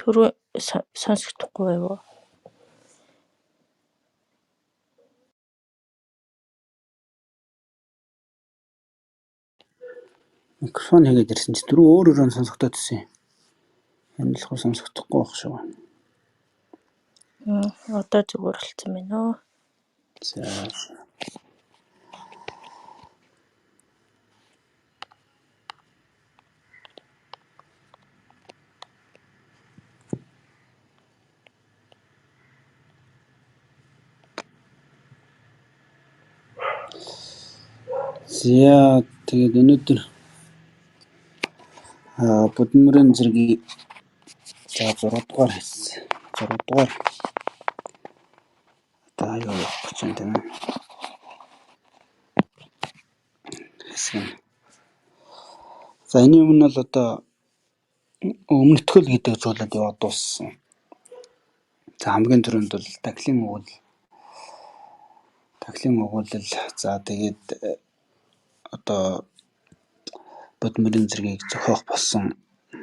Түрүү сонсогдохгүй байв уу? Микрофон хийгээд ирсэн чи түрүү өөрөөрөө сонсогдоод ирсэн. Энэ л хөө сонсогдохгүй байх шүү. Одоо зүгээр болсон байна уу? За. За тэгээд өнөөдөр Будмөрийн зэргийн за 6 дугаар хийсэн. 6 дугаар одоо юу явах гэж байна тийм ээ. Хэсэг. За энэ өмнө бол одоо өмнөтгөл гэдэг зүйлүүд яваад дууссан. За хамгийн түрүүнд бол тахилын өгүүлэл за тэгээд одоо Будмөрийн зэргийг зохиох болсон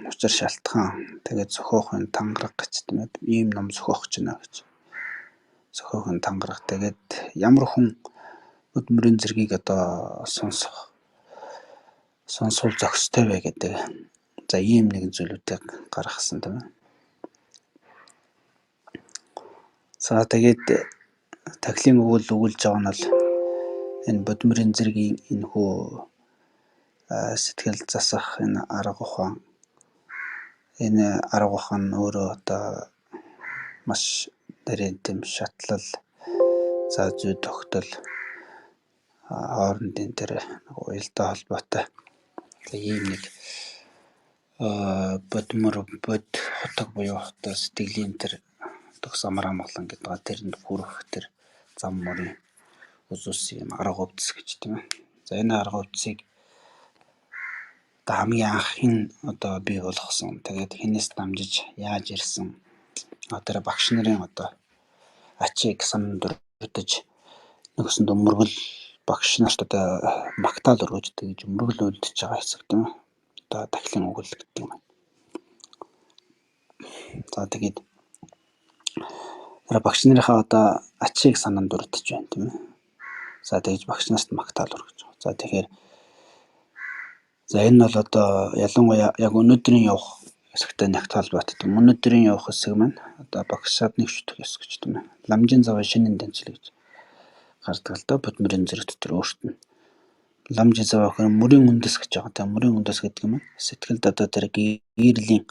учир шалтгаан тэгээд зохиохын тангараг гэж тийм ээ ийм ном зохиох гэж байна гэж. Зохиохын тангараг тэгээд ямар хүн Будмөрийн зэргийг одоо сонсвол зохистой вэ гэдэг. За ийм нэгэн зүйлүүдийг гаргасан тийм ээ. За тэгээд тахилын өгүүлж байгаа нь бол энэ Будмөрийн зэргийн энэ хүү сэтгэл засах энэ арга ухаан өөрөө одоо маш нарийн тэм шатлал за зүй тогтол хоорондын тэр уялдаа холбоотой ийм нэг бод хотог буюу одоо сэтгэлийн тэр төгс амар амгалан гэдэг тэрэнд хүрэх тэр зам мөрийн үзүүлсэн юм арга увдс гэж тийм ээ. За энэ арга увдсыг одоо хамгийн анх хэн одоо бий болгосон. Тэгээд хинээс дамжиж яаж ирсэн. Тэр багш нарын одоо ачиг санан дурдж нэгсэнд мөргөл багш нарт одоо магтаал өргөж тэгж мөргөл үлдчихэж байгаа хэсэг тийм ээ. Одоо тахилын өгүүлэл гэдэг юм. За тэгээд багш нарынхаа одоо ачиг санан дурдж байна тийм ээ. За тэгж багш нарт магтаал өргөж. За тэгэхээр за энэ бол одоо ялангуяа яг өнөөдрийн явах хэсэгтэй нэгт холбоотой. Өнөөдрийн явах хэсэг маань одоо багшаад нэг шүтэх хэсэг гэж тийм ээ. Ламжийн заваа шинэн тэнцэл гэж гардаг л доо Будмөрийн зэрэг дотор өөрт нь. Ламжийн заваа гэх нь мөрийн үндэс гэж байгаа. Тэгээ мөрийн үндэс гэдэг юм сэтгэлд одоо тэр гэрлийн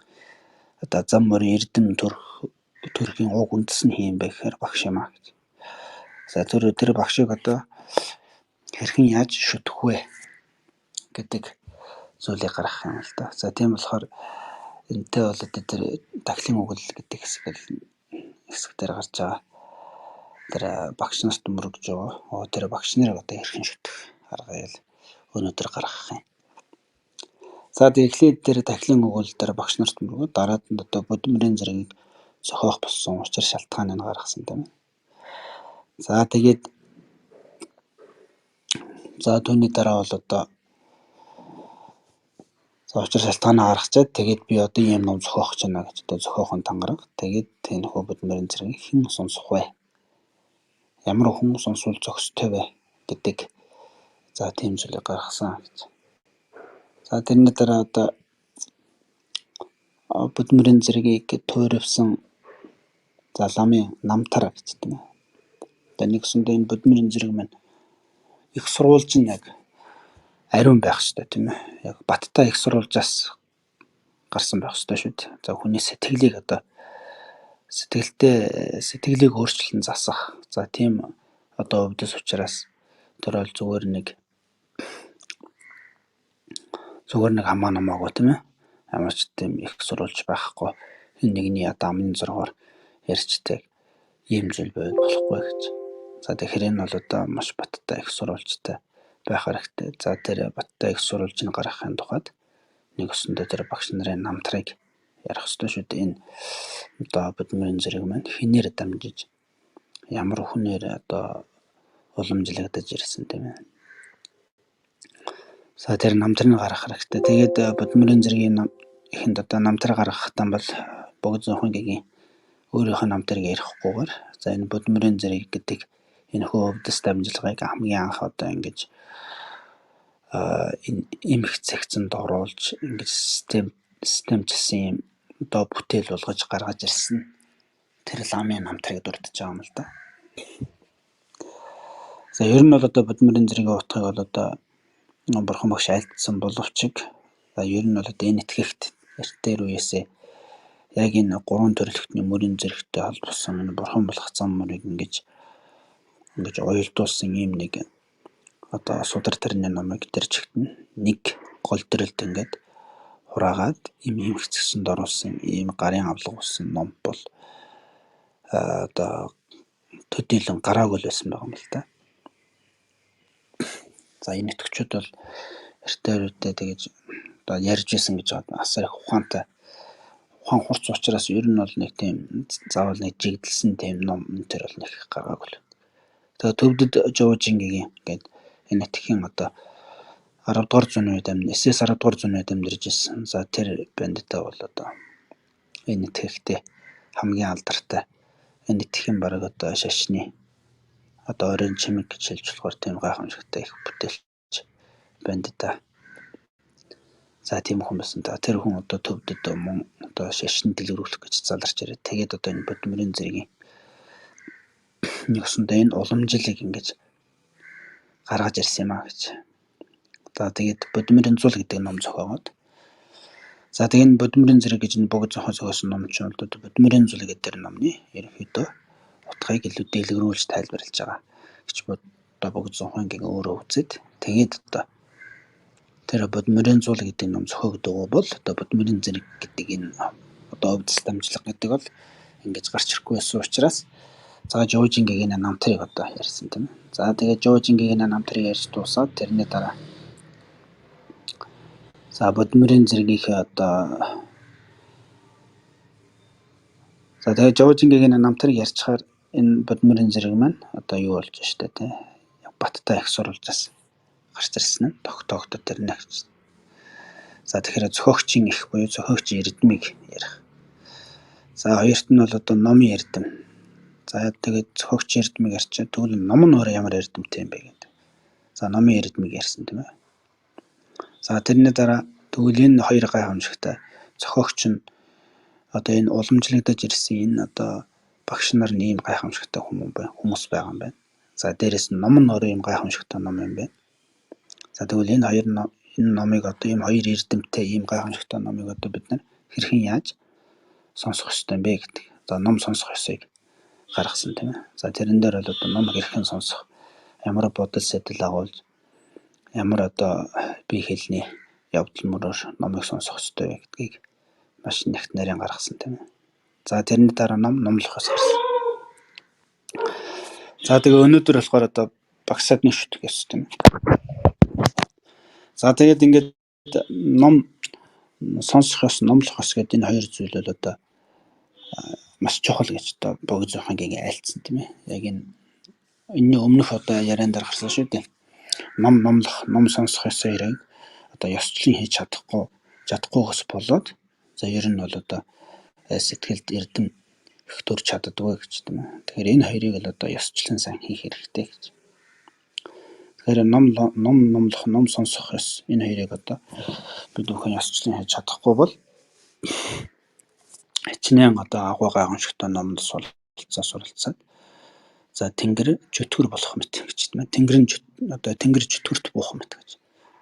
одоо зам мөрийн эрдэм төрхийн уг үндэс нь хэм бэ гэхээр багш юм аа гэж. За тэр багшийг одоо хэрхэн яаж шүтэх вэ гэдэг зүйлийг гаргах юм л да. За тийм болохоор энтэй бол одоо тэр тахилын өгүүлэл гэдэг хэсгээр гарч байгаа. Тэр багш нарт мөрөгж байгаа. Тэр багш нарыг одоо хэрхэн шүтэх аргыг өнөөдөр гаргах юм. За тэгэхээр тэр тахилын өгүүлэл дээр багш нарт мөргөө дараад нь одоо Будмөрийн зэргийг зохиох болсон учир шалтгааныг гаргасан тийм ээ. За тэгээд түүний дараа бол одоо учир шалтгаанаа гаргачаад тэгээд би одоо ийм ном зохиох гэж байна гэж одоо зохиохын тангараг. Тэгээд энэ хөө Будмөрийн зэргийг хэн сонсох вэ? Ямар хүн сонсвол зохистой вэ гэдэг за тийм зүйлийг гаргасан гэж. За тэрний дараа одоо Будмөрийн зэргийг туйрвсан за ламын намтар гэж тийм ээ. Одоо нэгсэндээ энэ Будмөрийн зэрэг маань их сурвалж нь яг ариун байх хэрэгтэй тийм ээ. Яг баттай их сурвалжаас гарсан байх хэрэгтэй шүү дээ. За хүний сэтгэлийг одоо сэтгэлийг өөрчлөн засах. За тийм одоо өвдөс учраас тэр бол зүгээр нэг хамаа намаагүй тийм ээ. Ямар ч тийм их сурвалж байхгүй хэн нэгний одоо амны зургаар ярьцдаг ийм зүйл байд болохгүй гэж. За тэгэхээр энэ бол одоо маш баттай их сурвалжтай байх хэрэгтэй. За тэр баттай их сурвалжийг гаргахын тулд нэг өсөндөө тэр багш нарын намтрыг ярих ёстой шүү дээ. Энэ одоо Будмөрийн зэрэг маань хинээр дамжиж ямар хүнээр одоо уламжлагдаж ирсэн тийм ээ. За тэр намтрыг гаргах хэрэгтэй. Тэгээд Будмөрийн зэргийн эхэнд одоо намтрыг гаргахтаа бол Богд Зонхонгийн өөрийнхөө намтрыг ярихгүйгээр за энэ Будмирын зэрэг гэдэг энэ хөвдөс дамжлагыг хамгийн анх одоо ингэж энэ эмх цагцанд оруулж ингэж системчилсэн юм одоо бүтээл болгож гаргаж ирсэн тэр ламын намтрыг дурдж байгаа юм л да. За ер нь бол одоо Будмирын зэргийн утгыг бол одоо бурхан багш альдсан боловч за ер нь бол одоо энэ итгэгт эртээр үеэсээ яг энэ гурван төрлөختний мөрийн зэрэгтэй холбосон энэ бурхан болох зам мөрийг ингэж уялдуулсан ийм нэг одоо судар тэрний номыг тэр чигтэн нэг гол төрөлд ингээд хураагаад ийм эмхцгсэнд оруулсан ийм гарын авлага болсон ном бол одоо төдийлөн гараагүй л байсан байгаа юм л да. За энэ итгэгчид бол эртээр үедээ тэгэж одоо ярьж исэн гэж байна. Асар их ухаан хурц учраас ер нь бол нэг тийм заавал нэг жигдэлсэн тийм ном тэр бол нэг гаргаагүй л. Тэгээ төвдөд Жовжингийн гээд энэ итгэхийн одоо 10 дугаар зууны үед эсээс 10 дугаар зууны үед амьдарч ирсэн. За тэр бандтай бол одоо энэ итгэхтэй хамгийн алдартай энэ итгэхийн бараг одоо шашны одоо оройн чимэг гэж хэлж болохоор тийм гайхамшигтай их бүтээлч бандтай. За тийм хүн байсан. Тэр хүн одоо төвдөд мөн одоо шашин дэлгэрүүлэх гэж заларч ирээд тэгээд одоо энэ Будмирын зэргийн нэгсэндээ энэ уламжлалыг ингэж гаргаж ирсэн юм а гэж. За тэгээд Будмирын зул гэдэг ном зохиогоод. За тэгээд Будмирын зэрэг гэж энэ богд зохиосон ном ч бол Будмирын зул гэдэг тэр номны ерөнхийдөө утгыг илүү дэлгэрүүлж тайлбарлаж байгаа гэж одоо богд зохионгийн өөрөө үзээд тэгээд одоо тэр Будмирын зул гэдэг ном зохиогддог бол одоо Будмирын зэрэг гэдэг энэ одоо өвдөс дамжлага гэдэг бол ингэж гарч ирэхгүй байсан учраас за Жовжингийн энэ намтрыг одоо ярьсан тийм. За тэгээд Жовжингийн энэ намтрыг ярьж дуусаад тэрний дараа за Будмирын зэргийнхээ одоо за тэгээд Жовжингийн энэ намтрыг ярьчихаар энэ Будмирын зэрэг маань одоо юу болж штэ тий. Баттай их сурвалжаас гарч ирсэн нь тогтоогдод тэр нэгч. За тэгэхээр зохиогчийн их буюу зохиогчийн эрдмийг ярих. За хоёрт нь бол одоо номын эрдэм. За тэгээд зохиогчийн эрдмийг ярьчаа тэгвэл ном нь өөрөө ямар эрдэмтэй юм бэ гэдэг. За номын эрдмийг ярьсан тийм ээ. За тэрний дараа тэгвэл энэ хоёр гайхамшигтай зохиогч нь одоо энэ уламжлагдаж ирсэн энэ одоо багш нар нь ийм гайхамшигтай хүмүүс байгаа юм байна. За дээрэс нь ном нь өөрөө ийм гайхамшигтай ном юм байна. За тэгвэл энэ хоёр энэ номыг одоо ийм хоёр эрдэмтэй ийм гайхамшигтай номыг одоо бид нар хэрхэн яаж сонсох ёстой юм бэ гэдэг. За ном сонсох ёсыг гаргасан тийм ээ. За тэрэн дээр бол одоо ном хэрхэн сонсох, ямар бодол сэтэл агуулж, ямар одоо бие хэлний явдал мөрөөр номыг сонсох ёстой вэ гэдгийг маш нэгт нарийн гаргасан тийм ээ. За тэрний дараа номлохоос гарсан. За тэгээ өнөөдөр болохоор одоо багш садны шүтг ёс тийм ээ. За тэгээд ингээд ном сонсох ёс, номлох ёс гэдэг энэ хоёр зүйл бол одоо маш чухал гэж одоо богд зохионгийн айлцсан тийм ээ. Яг энэний өмнөх одоо яриан дээр гарсан шүү дээ. Ном номлох, ном сонсох ёс хоёрыг одоо ёсчлон хийж чадахгүйгээс болоод за ер нь бол одоо сэтгэлд эрдэм их төрж чаддаггүй гэж тийм ээ. Тэгэхээр энэ хоёрыг л одоо ёсчлон сайн хийх хэрэгтэй гэж. Тэгэхээр ном номлох, ном сонсох ёс энэ хоёрыг одоо бид бүхэн ёсчлон хийж чадахгүй бол хичнээн одоо агуу гайхамшигтай номд суралцаад за тэнгэр чөтгөр болох мэт гэж тийм ээ. Тэнгэр чөтгөрт буух мэт гэж.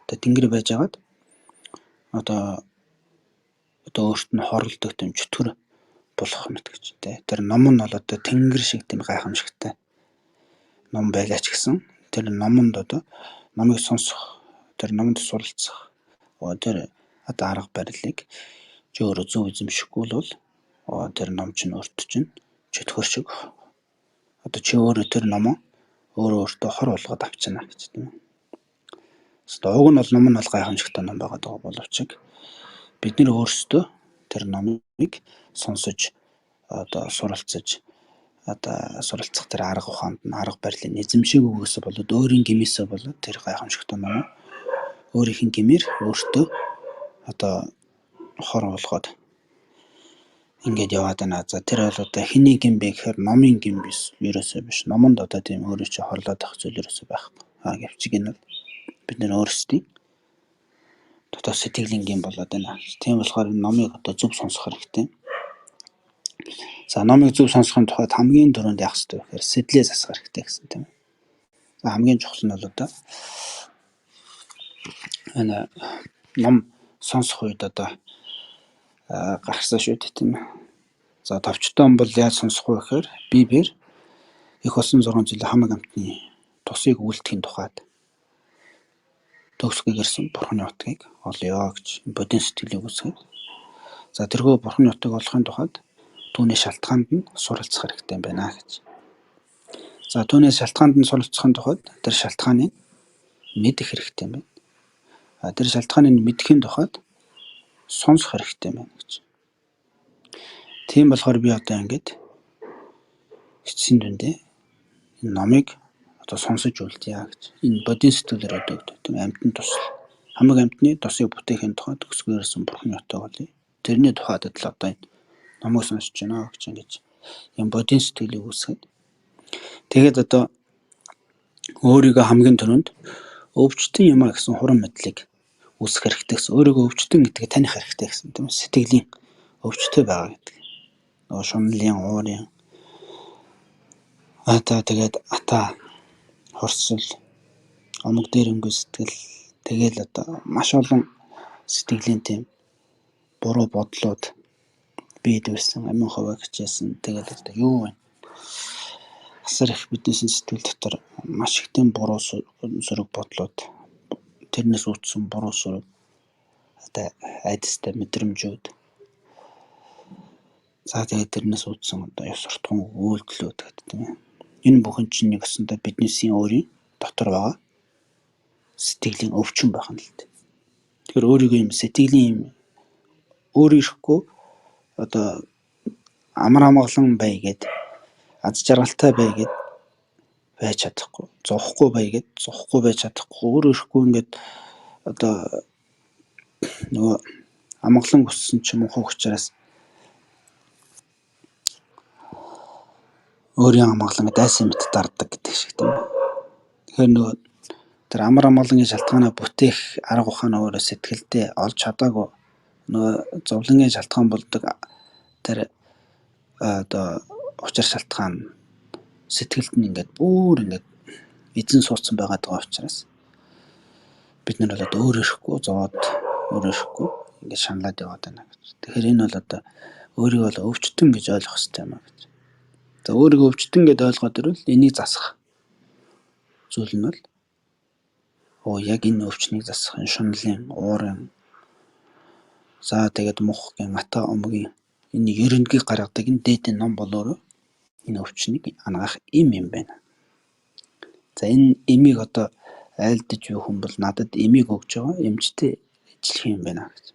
Одоо тэнгэр байжгаад одоо өөрт нь хорлдог тийм чөтгөр болох мэт гэж тийм. Тэр ном нь бол одоо тэнгэр шиг тийм гайхамшигтай ном байлаа ч гэсэн тэр номонд одоо номыг сонсох, тэр номонд суралцах тэр одоо арга барилыг зөв эзэмшихгүй бол тэр ном чинь өөртөө чинь чөтгөр шиг одоо чи өөрөө тэр номоо өөртөө хор болгоод авчина гэж тийм ээ. Уг нь бол ном нь бол гайхамшигтай ном байгаа боловч бид нэр өөрсдөө тэр номыг сонсож одоо суралцаж одоо суралцах тэр арга ухаанд нь арга барилын эзэмшээгүйгээс болоод өөрийн гимээсээ болоод тэр гайхамшигтай ном өөрийнх нь гимээр өөртөө одоо хор болгоод ингээд яваад байна. За тэр бол одоо хэний гин бэ гэхээр номын гин биш, ерөөсөө биш. Номонд одоо тийм өөрөө чи хорлоод авах зүйл ерөөсөө байхгүй. Гэвч гин бол бид нэр өөрсдийн дотоод сэтгэлийн гин болоод байна. Тийм болохоор номыг одоо зөв сонсох хэрэгтэй. За номыг зөв сонсохын тулд хамгийн түрүүнд яах ёстой вэ гэхээр сэтлээ засах хэрэгтэй гэсэн тийм. За хамгийн чухал нь бол одоо энэ ном сонсох үед одоо гарсан шүү дээ тийм. За товчтой ном бол яаж сонсох вэ гэхээр Библиэр их болсон 6 жилийн хамаг амтны тусыг үйлдэхийн тухайд төгсгөө гэрсэн Бурханы утгыг олё гэж бодин сэтгэлийг үсгээд. За тэрхүү Бурханы утгыг олохын тухайд түүний шалтгаанд нь суралцах хэрэгтэй байна гэж. За түүний шалтгаанд нь суралцахын тухайд тэр шалтгааныг мэдэх хэрэгтэй байна. Тэр шалтгааныг мэдхийн тухайд сонсох хэрэгтэй байна гэж. Тийм болохоор би одоо ингэж эцсийн дүндээ энэ номыг одоо сонсож үлдъя гэж. Энэ бодин сэтгэлээр өгдөг тийм амьтан тусал. Хамаг амьтны тусыг бүтээхийн тухайд төгсгөө ирсэн Бурханы утга болъё. Тэрний тухайд л одоо энэ номыг сонсож байна гэж ингэж юм бодин сэтгэлийг үүсгээд. Тэгээд одоо өөрийгөө хамгийн түрүүнд өвчтөн юм а гэсэн хуран мэдлийг үүсгэх хэрэгтэй гэсэн. Өөрийгөө өвчтөн гэдгийг таних хэрэгтэй гэсэн тийм сэтгэлийн өвчтөй байгаа гэдэг. Нөгөө шунлын уурын тэгээд хорсол омог дээр өнгө сэтгэл тэгэл одоо маш олон сэтгэлийн тийм буруу бодлоод бийд байсан амин ховоо хичээсэн тэгэл одоо юу вэ? Асар их бидний сэтгэл дотор маш их тийм буруу сөрөг бодлоод тэрнээс үүдсэн буруу сөрөг одоо айдастай мэдрэмжүүд. За тэгээд тэрнээс үүдсэн одоо ёс суртахуун үйлдэлүүд гэдэг тийм. Энэ бүхэн чинь нэг өсөндөө биднээсийн өөрийн дотор байгаа сэтгэлийн өвчин байх нь л дээ. Тэгэхээр өөрийгөө юм сэтгэлийн юм өөрийнхөө одоо амар амгалан байгээд аз жаргалтай байгээд байж чадахгүй, зовхгүй байгээд зовхгүй байж чадахгүй, өөрийнхөө ингээд одоо нөгөө амгалан өссөн ч мунхаг учраас өөрийн амгалан дайсан мэт дарддаг гэдэг шиг тийм. Тэгэхээр нөгөө тэр амар амгалангийн шалтгаанаа бүтээх арга ухааны өөрөө сэтгэлдээ олж чадаагүй нөгөө зовлонгийн шалтгаан болдог тэр одоо учир шалтгаан сэтгэлд нь ингээд бүр ингээд эзэн суудсан байгаа учраас бид нар бол одоо өөрөөрхгүй зовоод өөрөөрхгүй ингээд шаналаад яваад байна гэж. Тэгэхээр энэ бол одоо өөрийгөө бол өвчтөн гэж ойлгох хэрэгтэй юм а гэж. За өөрийгөө өвчтөн гэж ойлгоод ирвэл энийг засах зүйл нь бол яг энэ өвчнийг засах энэ шунлын уурын за тэгээд мухгийн ата омгийн энэ ерөнгийг гаргадаг энэ дээдийн ном болоор энэ өвчнийг ангаах юм байна. За энэ эмийг одоо айлдаж буй хүн бол надад эмийг өгж байгаа эмчтэй ажиллах юм байна гэж.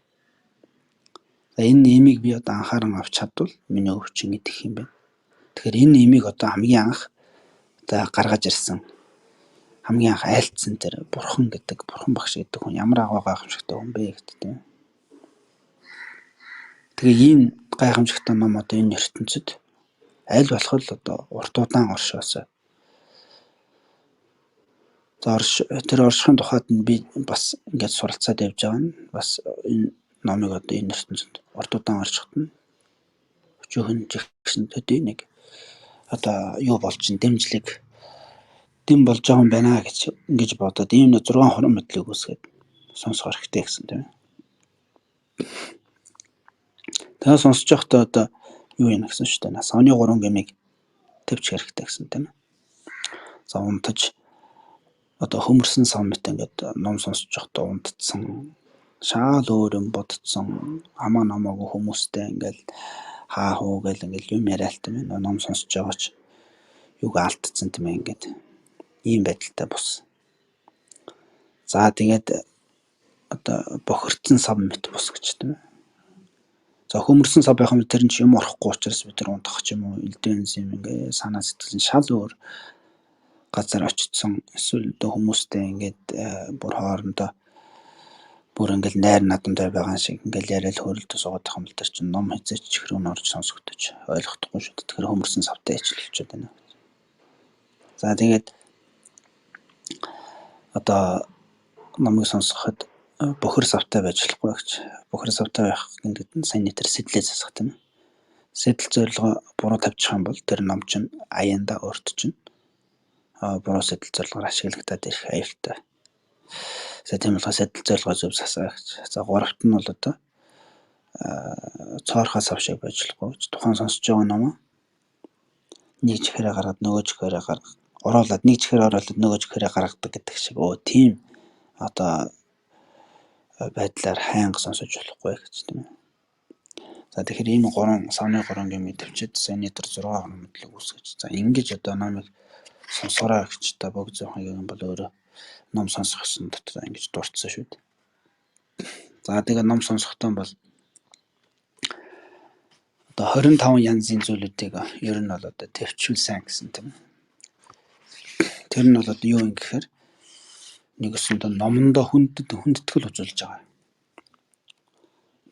За энэ эмийг би одоо анхааран авч чадвал миний өвчин идэх юм байна. Тэгэхээр энэ эмийг одоо хамгийн анх одоо гаргаж ирсэн хамгийн анх айлтсан тэр бурхан багш гэдэг хүн ямар агуу гайхамшигтай хүн бэ гэдэг тийм. Тэгээ ийм гайхамшигтай ном одоо энэ ертөнцид аль болох л одоо урт удаан оршоосоо. За тэр оршихын тухайд нь би бас ингээд суралцаад явж байгаа нь бас энэ номыг одоо энэ ертөнцид урт удаан оршиход нь өчөөхөн жигсэн төдий нэг одоо юу болж ин дэмжлэг дэм болж байгаа юм байна гэж ингэж бодоод ийм 6 хуран мэдлийг үсгээд сонсох хэрэгтэй гэсэн тийм. Тэгээ сонсож байхдаа одоо юу юм гэсэн шүү дээ. Савны 3 гэмийг төвч хэрэгтэй гэсэн тийм. За унтаж одоо хөмөрсөн сав мэт ингээд ном сонсож байхдаа унтцсан шаал өөрөм бодцсон хамаа намаагүй хүмүүстэй ингээд хаа хуу гэл ингээд юм яриалт юм ном сонсож байгаа ч юуг алдцсан тийм ингээд ийм байдалтай бос. За тэгээд одоо бохирдсан сав мэт бос гэж тийм. За хөмөрсөн сав байх юм тэр нь ч юм орохгүй учраас бид нар унтах ч юм уу элдэн юм ингээд санаа сэтгэл шал өөр газар очсон эсвэл одоо хүмүүстэй ингээд бүр хоорондоо бүр ингээл найр надамтай байгаа шиг ингээл яриад хөрөлтөө суугаад байгаа юм л тэр чинь ном хязгаарч чихрүүн орж сонсогдож ойлгохдохгүй шүү дээ. Тэгэхээр хөмөрсөн савтай ажиллаж байна. За тэгээд одоо номыг сонсоход бохир савтай байж болохгүй гэж. Бохир савтай байх гэдэг нь сайн нэтер сэтлээ засах тийм ээ. Сэтэл зорилгоо буруу тавьчих юм бол тэр ном чинь аяанда өөрт чинь буруу сэтэл зорилгоор ашиглагдаад ирэх аюултай. За тийм болохоор сэтэл зорилгоо зөв засаа гэж. За гуравт нь бол одоо цоорхоо сав шиг байж болохгүй гэж. Тухайн сонсож байгаа ном нэг чихээрээ гаргаад нөгөө чихээрээ оруулаад нэг чихээрээ оруулаад нөгөө чихээрээ гаргадаг гэдэг шиг. Тийм одоо байдлаар хайнга сонсож болохгүй гэж тийм ээ. За тэгэхээр ийм 3 савны 3 гэмиг төвчд сайн нэтер 6 грамдлог үүсгэж. За ингэж одоо номыг сонсороо гэж та бог зүйн юм бол өөрөө ном сонсох гэсэн дотор ингэж дурдсан шүү дээ. За тэгээд ном сонсохдоо бол одоо 25 янзын зүйлүүдийг ер нь бол одоо төвчүүл сайн гэсэн тийм. Тэр нь бол одоо юу юм гэхээр нэгэсэндээ номондоо хүндэтгэл үзүүлж байгаа.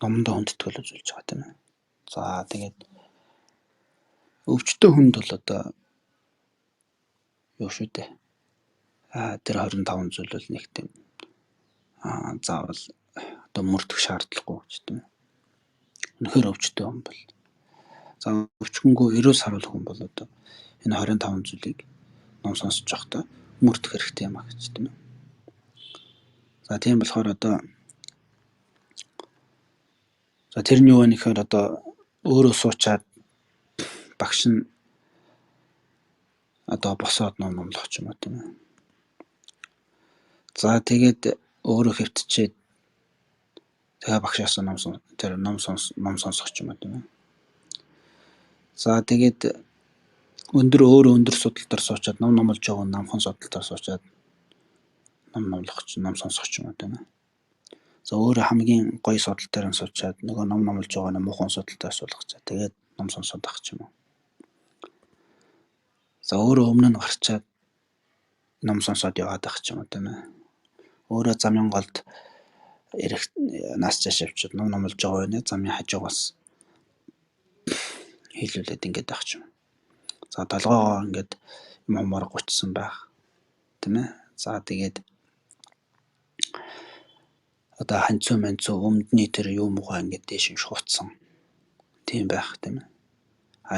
Номондоо хүндэтгэл үзүүлж байгаа тийм ээ. За тэгээд өвчтөө хүнд бол одоо юу шүү дээ. Тэр 25 зүйл бол нэг тийм заавал одоо мөрдөх шаардлагагүй гэж тийм. Үнэхээр өвчтөө хүн бол за өвчгөнгөө ерөөс харуулах хүн бол одоо энэ 25 зүйлийг ном сонсож байхдаа мөрдөх хэрэгтэй юм а гэж тийм. За тийм болохоор одоо за тэр нь юу вэ гэхээр одоо өөрөө суучаад багш нь одоо босоод ном номлох ч юм уу тийм. За тэгээд өөрөө хэвтчихэд тэгээ багшаас ном сонсох ч юм уу тийм. За тэгээд өөрөө өндөр судалтаар суучаад ном номлож байгаа намхан судалтаар суучаад ном номлох ч ном сонсох ч юм уу тийм. За өөрөө хамгийн гоё судалтаар нь суучаад нөгөө ном номлож байгаа нь муухан судалтаар суулгах чаа. Тэгээд ном сонсоод ах ч юм уу. За өөрөө өмнө нь гарчаад ном сонсоод яваад ах ч юм уу тийм. Өөрөө замын голд нас цааш явчихад ном номлож байгаа вэ? Замын хажуугаас хийлүүлээд ингээд ах ч юм. За толгоогоо ингээд юмар гучсан байх. Тийм ээ. За тэгээд одоо ханцуу өмдний тэр юу муугаа ингээд дээш нь шууцсан. Тийм байх тийм ээ.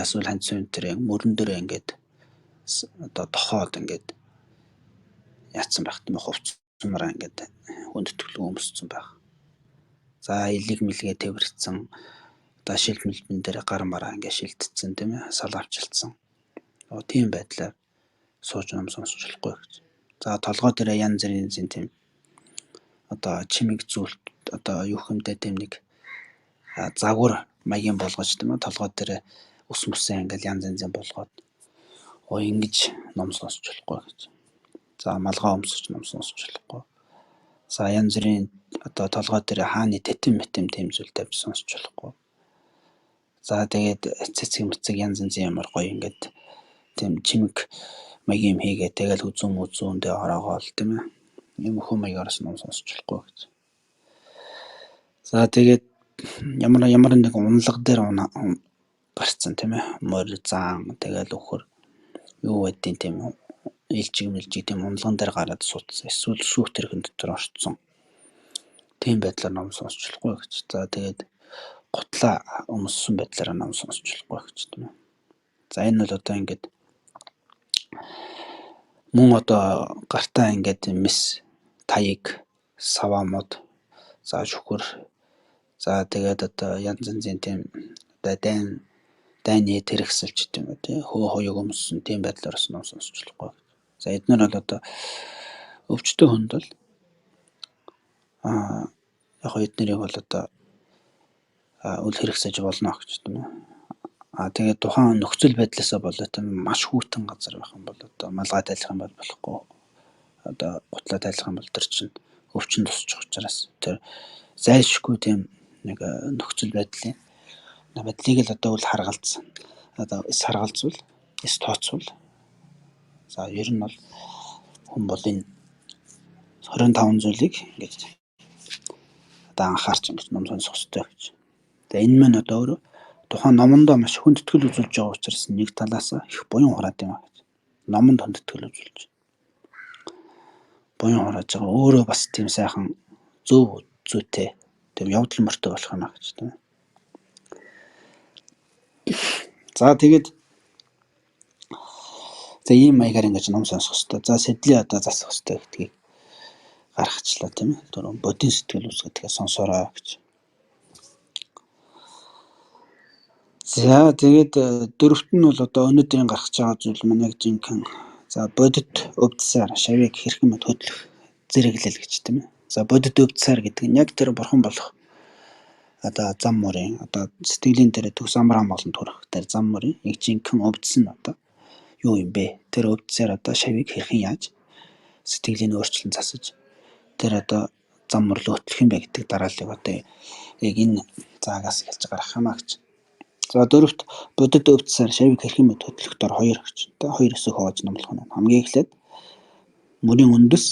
Эсвэл ханцуу тэр мөрөн дээр ингээд одоо тохоод ингээд яатсан байх тийм ээ. Хувцсмараа ингээд хүндэтгэл өмссөн байх. За илэг мэлгээ тэрвэрцэн одоо шилт мэлбэн дээр гар мараа ингээд шилтцсэн тийм ээ. Сал авчилсан. Тийм байдлаар сууж ном сонсч болохгүй гэж. За толгой дээр янз бүрийн тийм одоо чимэг зүйлт одоо юу хэмтэй тийм нэг загвар маягийн болгож тийм ээ. Толгой дээр ус мөсөн ингээл янз янзын болгоод ингэж ном сонсч болохгүй гэж. За малгай өмсөж ном сонсч болохгүй. За янз бүрийн одоо толгой дээр хааны тэтэн тийм зүйл тавьж сонсч болохгүй. За тэгээд цэцэг мэцэг янз янзын ямар гоё ингээд тийм чимэг маягийн юм хийгээ тэгэл үзүүндээ ороогоол тийм ээ. Юм хүн маягараас ном сонсч болохгүй гэж. За тэгээд ямар нэг унлаг дээр гарцсан тийм ээ. Морь зан тэгэл өхөр юу байдیں۔ Тийм илжиг тийм унлаган дээр гараад суудсан. Эсвэл сүүх тэрхэн дотор орцсон. Тийм байдлаар ном сонсч болохгүй гэж. За тэгээд гутлаа өмссөн байдлаараа ном сонсч болохгүй гэж тийм ээ. За энэ бол одоо ингээд мөн одоо гартаа ингээд мис таяг савамод за шүхэр за тэгээд одоо янз янзын тийм дайны тэрэгсэлч тийм үү тий хөө хоёог өмссөн тийм байдлаар ном сонсч болохгүй. За эдгээр бол одоо өвчтөө хүнд бол яг эднэрийг бол одоо үл хэрэгсэж болно гэж тийм үү. Тэгээд тухайн нөхцөл байдлаасаа болоод маш хүүтэн газар байх юм бол одоо малгай тайлах юм бол болохгүй. Одоо гутлаа тайлах юм бол тэр чинь өвчин тусчих учраас тэр зайлшгүй тийм нэг нөхцөл байдлыг л одоо үл харгалзсан. Одоо саргалзвал, тооцвол. За ер нь бол хүн бол энэ 25 зүйлийг ингэж одоо анхаарч ингэж ном сонсох хэрэгтэй гэж. Тэгээ энэ мань одоо өөрөө тухайн номондоо маш хүндэтгэл үзүүлж байгаа учраас нэг талаас их буян хураад юм аа гэж. Номонд хүндэтгэл үзүүлж. Буян хурааж байгаа өөрөө бас тийм сайхан зөв зүйтэй тийм явдал мөртөө болох юм аа гэж тийм. За тэгээд за ийм маягаар ингэж ном сонсох хэрэгтэй. За сэтлээ одоо засах хэрэгтэй гэдгийг гаргачлаа тийм ээ. Тэр бодийн сэтгэл үсгэдгээ сонсороо гэж. За тэгээд дөрөвт нь бол одоо өнөөдрийн гаргаж байгаа зүйл маань яг жинхэнэ за бодит өвдсээр шавийг хэрхэн мэд хөдлөх зэрэглэл гэж тийм ээ. За бодит өвдсээр гэдэг нь яг тэр бурхан болох одоо зам мөрийн одоо сэтгэлийн дээр төгс амраа болон төрөх тэр зам мөрийн яг жинхэнэ өвдсөн одоо юу юм бэ? Тэр өвдсээр одоо шавийг хэрхэн яаж сэтгэлийн өөрчлөлт засаж тэр одоо зам мөр рүү хөтлөх юм бэ гэдэг дарааллыг одоо яг энэ заагаас хэлж гаргах юмаа гэж. За дөрөвт бодит өвдсээр шавийг хэрхэн мэд хөдлөх дор хоёр гэж. Тэгээ хоёр өсөх хувааж номлох нь. Хамгийн эхлээд мөрийн үндэс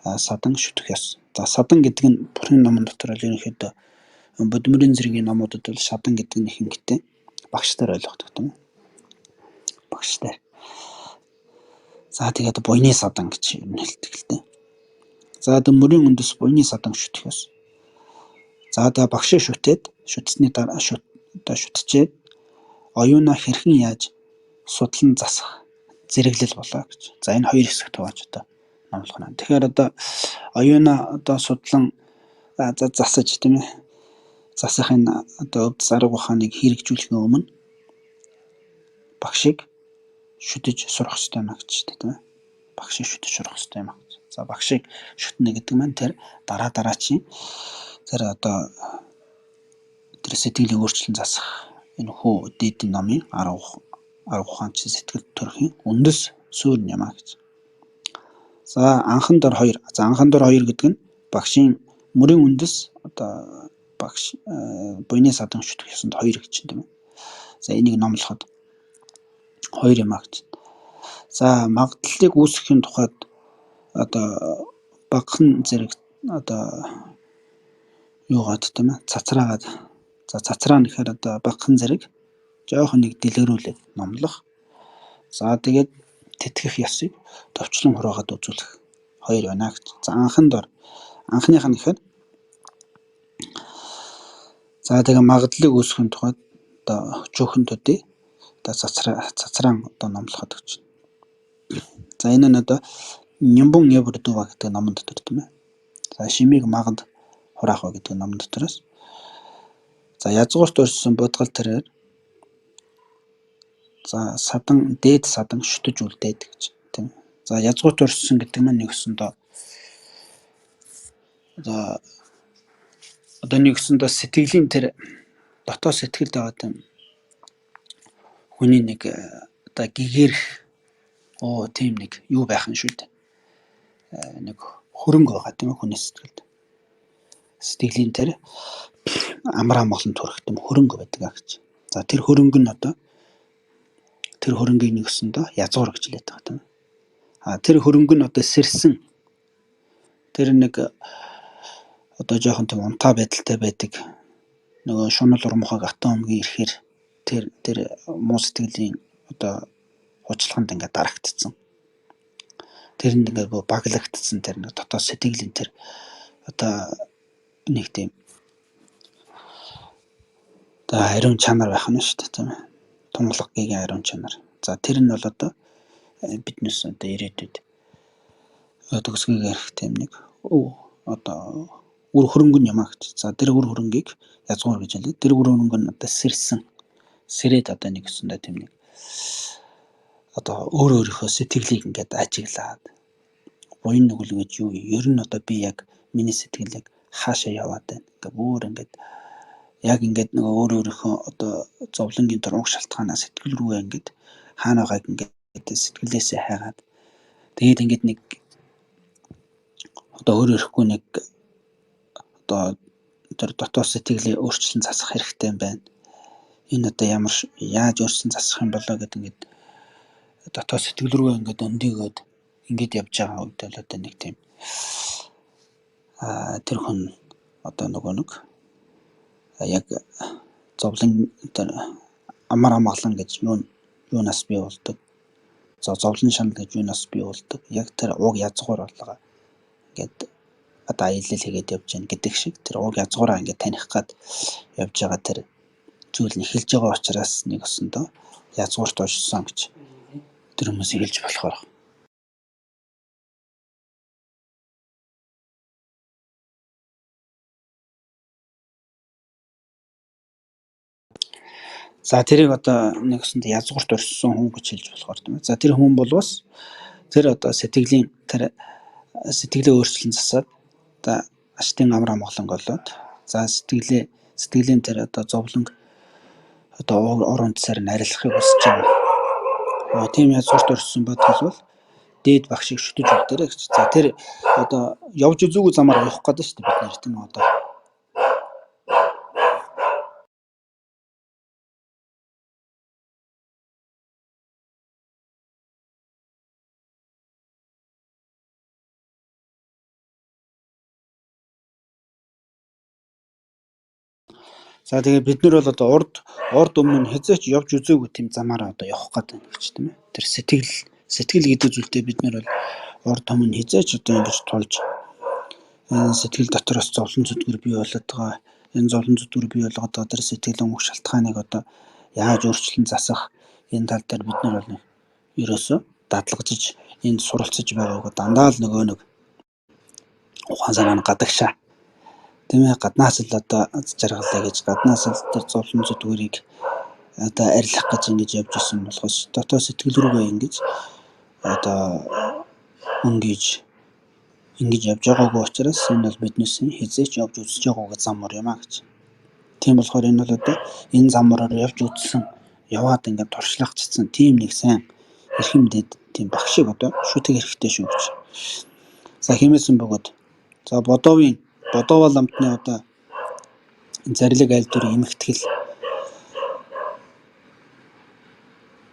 садан шүтэх ёс. За садан гэдэг нь бүрэн номон дотор л ерөнхийдөө бодмөрийн зэргийн номуудад бол садан гэдэг нь ихэнхдээ багштай ойлгохдаг тийм үү? Багштай. За тэгээд буйны садан гэж ер нь хэлдэг л дээ. За тэгээд мөрийн үндэс буйны садан шүтэх ёс. За тэгээд багш шүтээд шүтсний дараа одоо шүтчээд оюуна хэрхэн яаж судлан засах зэрэглэл болоо гэж. За энэ хоёр хэсэгт хувааж одоо номлох нь. Тэгэхээр одоо оюуна одоо судлан засаж тийм ээ. Засахын одоо өвдөс арга ухааныг хэрэгжүүлэхийн өмнө багшийг шүтэж сурах хэрэгтэй юм гэж тийм ээ. Багшийг шүтэж сурах хэрэгтэй юм гэж. За багшийг шүтнэ гэдэг маань тэр дараачийн тэр одоо тэр сэтгэлийн өөрчлөлт засах энэ хүү дээдийн номын арга ухаан чи сэтгэл төрхийн үндэс суурь юм аа гэж. За анхан дор 2. За анхан дор 2 гэдэг нь багшийн мөрийн үндэс одоо багш буйны садан шүтэх ёсонд 2 гэж юм тийм ээ. За энийг номлоход 2 юм аа гэж. За магадлалыг үүсгэхийн тухайд одоо багахан зэрэг одоо юугаад тийм ээ цацраагаад за цацраа нэхэр одоо багахан зэрэг жоохон нэг дэлгэрүүлээд номлох. За тэгээд тэтгэх ёсыг товчлон хураагаад үзүүлэх 2 байна гэж. За анхан дор анхных нь ихэд за тэгээд магадлалыг үүсгэхийн тухайд одоо өчөөхөнтүүдийн одоо цацраан одоо номлоход гэж. За энэ нь одоо Нямбун Эвэрдува гэдэг номон дотор тийм ээ. За шимийг магад хураах гэдэг номон дотроос. За язгуурт өрссөн будгал тэрээр за садан дээд садан шүтэж үлдээд гэж тийм. За язгуурт өрссөн гэдэг нь нэгсэндээ одоо нэгсэндээ сэтгэлийн тэр дотоод сэтгэлд байгаа тийм хүний нэг одоо гэгэрх тийм нэг юу байх нь шүү дээ. Нэг хөрөнгө байгаа тийм хүний сэтгэлд. Сэтгэлийн тэр амраа молон төрөх тийм хөрөнгө байдаг гэж. За тэр хөрөнгө нь одоо тэр хөрөнгийг нэгсэндээ язгуур гэж хэлээд байгаа тийм. Тэр хөрөнгө нь одоо сэрсэн тэр нэг одоо жоохон тийм унтаа байдалтай байдаг. Нөгөө шунал урмухаг атомгийн ирэхээр тэр муу сэтгэлийн одоо хуучлаганд ингээд дарагдцсан. Тэрэнд ингээд баглагдсан тэр нэг дотоод сэтгэлийн тэр одоо нэг тийм одоо ариун чанар байх нь шүү дээ тийм ээ. Тунгалаггийн ариун чанар. За тэр нь бол одоо биднес одоо ирээдүйд төгсгөгийн арх тийм нэг одоо үр хөрөнгө юм аа гэж. За тэр үр хөрөнгийг язгуур гэж хэлээ. Тэр үр хөрөнгө нь одоо сэрээд одоо нэгсэндээ тийм нэг одоо өөрийнхөө сэтгэлийг ингээд ажиглаад буян нүгэл гэж юу ер нь одоо би яг миний сэтгэл яг хаашаа яваад байна. Ингээд бүр ингээд яг ингээд нөгөө өөрийнхөө одоо зовлонгийн дурмаг шалтгаанаа сэтгэл рүүгээ ингээд хаана байгааг ингээд сэтгэлээсээ хайгаад тэгээд ингээд нэг одоо өөрөөрөхгүй нэг одоо тэр дотоод сэтгэлээ өөрчлөн засах хэрэгтэй юм байна. Энэ одоо яаж өөрчлөн засах юм болоо гэдэг ингээд дотоод сэтгэл рүүгээ ингээд өндийгөөд ингээд явж байгаа үед л одоо нэг тийм тэр хүн одоо нөгөө нэг яг зовлон тэр амар амгалан гэж юунаас бий болдог. За зовлон шанал гэж юунаас бий болдог. Яг тэр уг язгуур болгоо ингээд одоо аялал хийгээд явж гин гэдэг шиг тэр уг язгуураа ингээд таних гад явж байгаа тэр зүйл нь эхэлж байгаа учраас нэг өсөндөө язгуурт уншсан гэж тэр хүмүүс хэлж болохоор. За тэрийг одоо нэг өсөнд язгуурт урьдсан хүн гэж хэлж болохоор тийм ээ. За тэр хүн бол бас тэр одоо сэтгэлийн тэр сэтгэлээ өөрчлөн засаад одоо аштын амар амгаланг болоод за сэтгэлийн тэр одоо зовлонг одоо ор унтсаар нь арилгахыг хүсэж байгаа. Тийм язгуурт урьдсан бодгол бол дээд багшийг шүтэж үлдээрэй гэж. За тэр одоо явж үзээгүй замаар явах гэдэг шүү дээ бид нэр тийм одоо. За тэгээ бид нар бол одоо урд өмнө нь хязгаарч явж үзээгүй тийм замаараа одоо явах гэдэг юм гэж тийм ээ. Тэр сэтгэл гэдэг зүйлдээ бид нар бол урд өмнө хязгаарч одоо ингэж тулж энэ сэтгэл дотроос зовлон зүтгэр бий болоод байгаа. Энэ зовлон зүтгэр бий болгоод байгаа тэр сэтгэлийн уг шалтгааныг одоо яаж өөрчлөн засах энэ тал дээр бид нар бол ерөөсөө дадлагжиж энд суралцж байгааг дандаа л нөгөө нэг ухаан санаа нь гадагшаа тийм ээ гаднаас л одоо жаргалаа гэж гаднаас л тэр зовлон зүтгүүрийг одоо арилгах гэж ингэж явж исэн болохоос дотоод сэтгэл рүүгээ ингэж одоо өнгөж ингэж явж байгаагүй учраас энэ бол биднээс хязгаарч явж үзэж байгаагүй зам мөр юм а гэж. Тийм болохоор энэ бол одоо энэ зам мөрөөр явж үзсэн яваад ингээд туршлагачсан тийм нэг сайн эрхэм дэд тийм багшийг одоо шүтэх хэрэгтэй шүү гэж. За хэмээсэн бөгөөд за бодовол амтны одоо зарлиг аль дүрийн эмхтгэл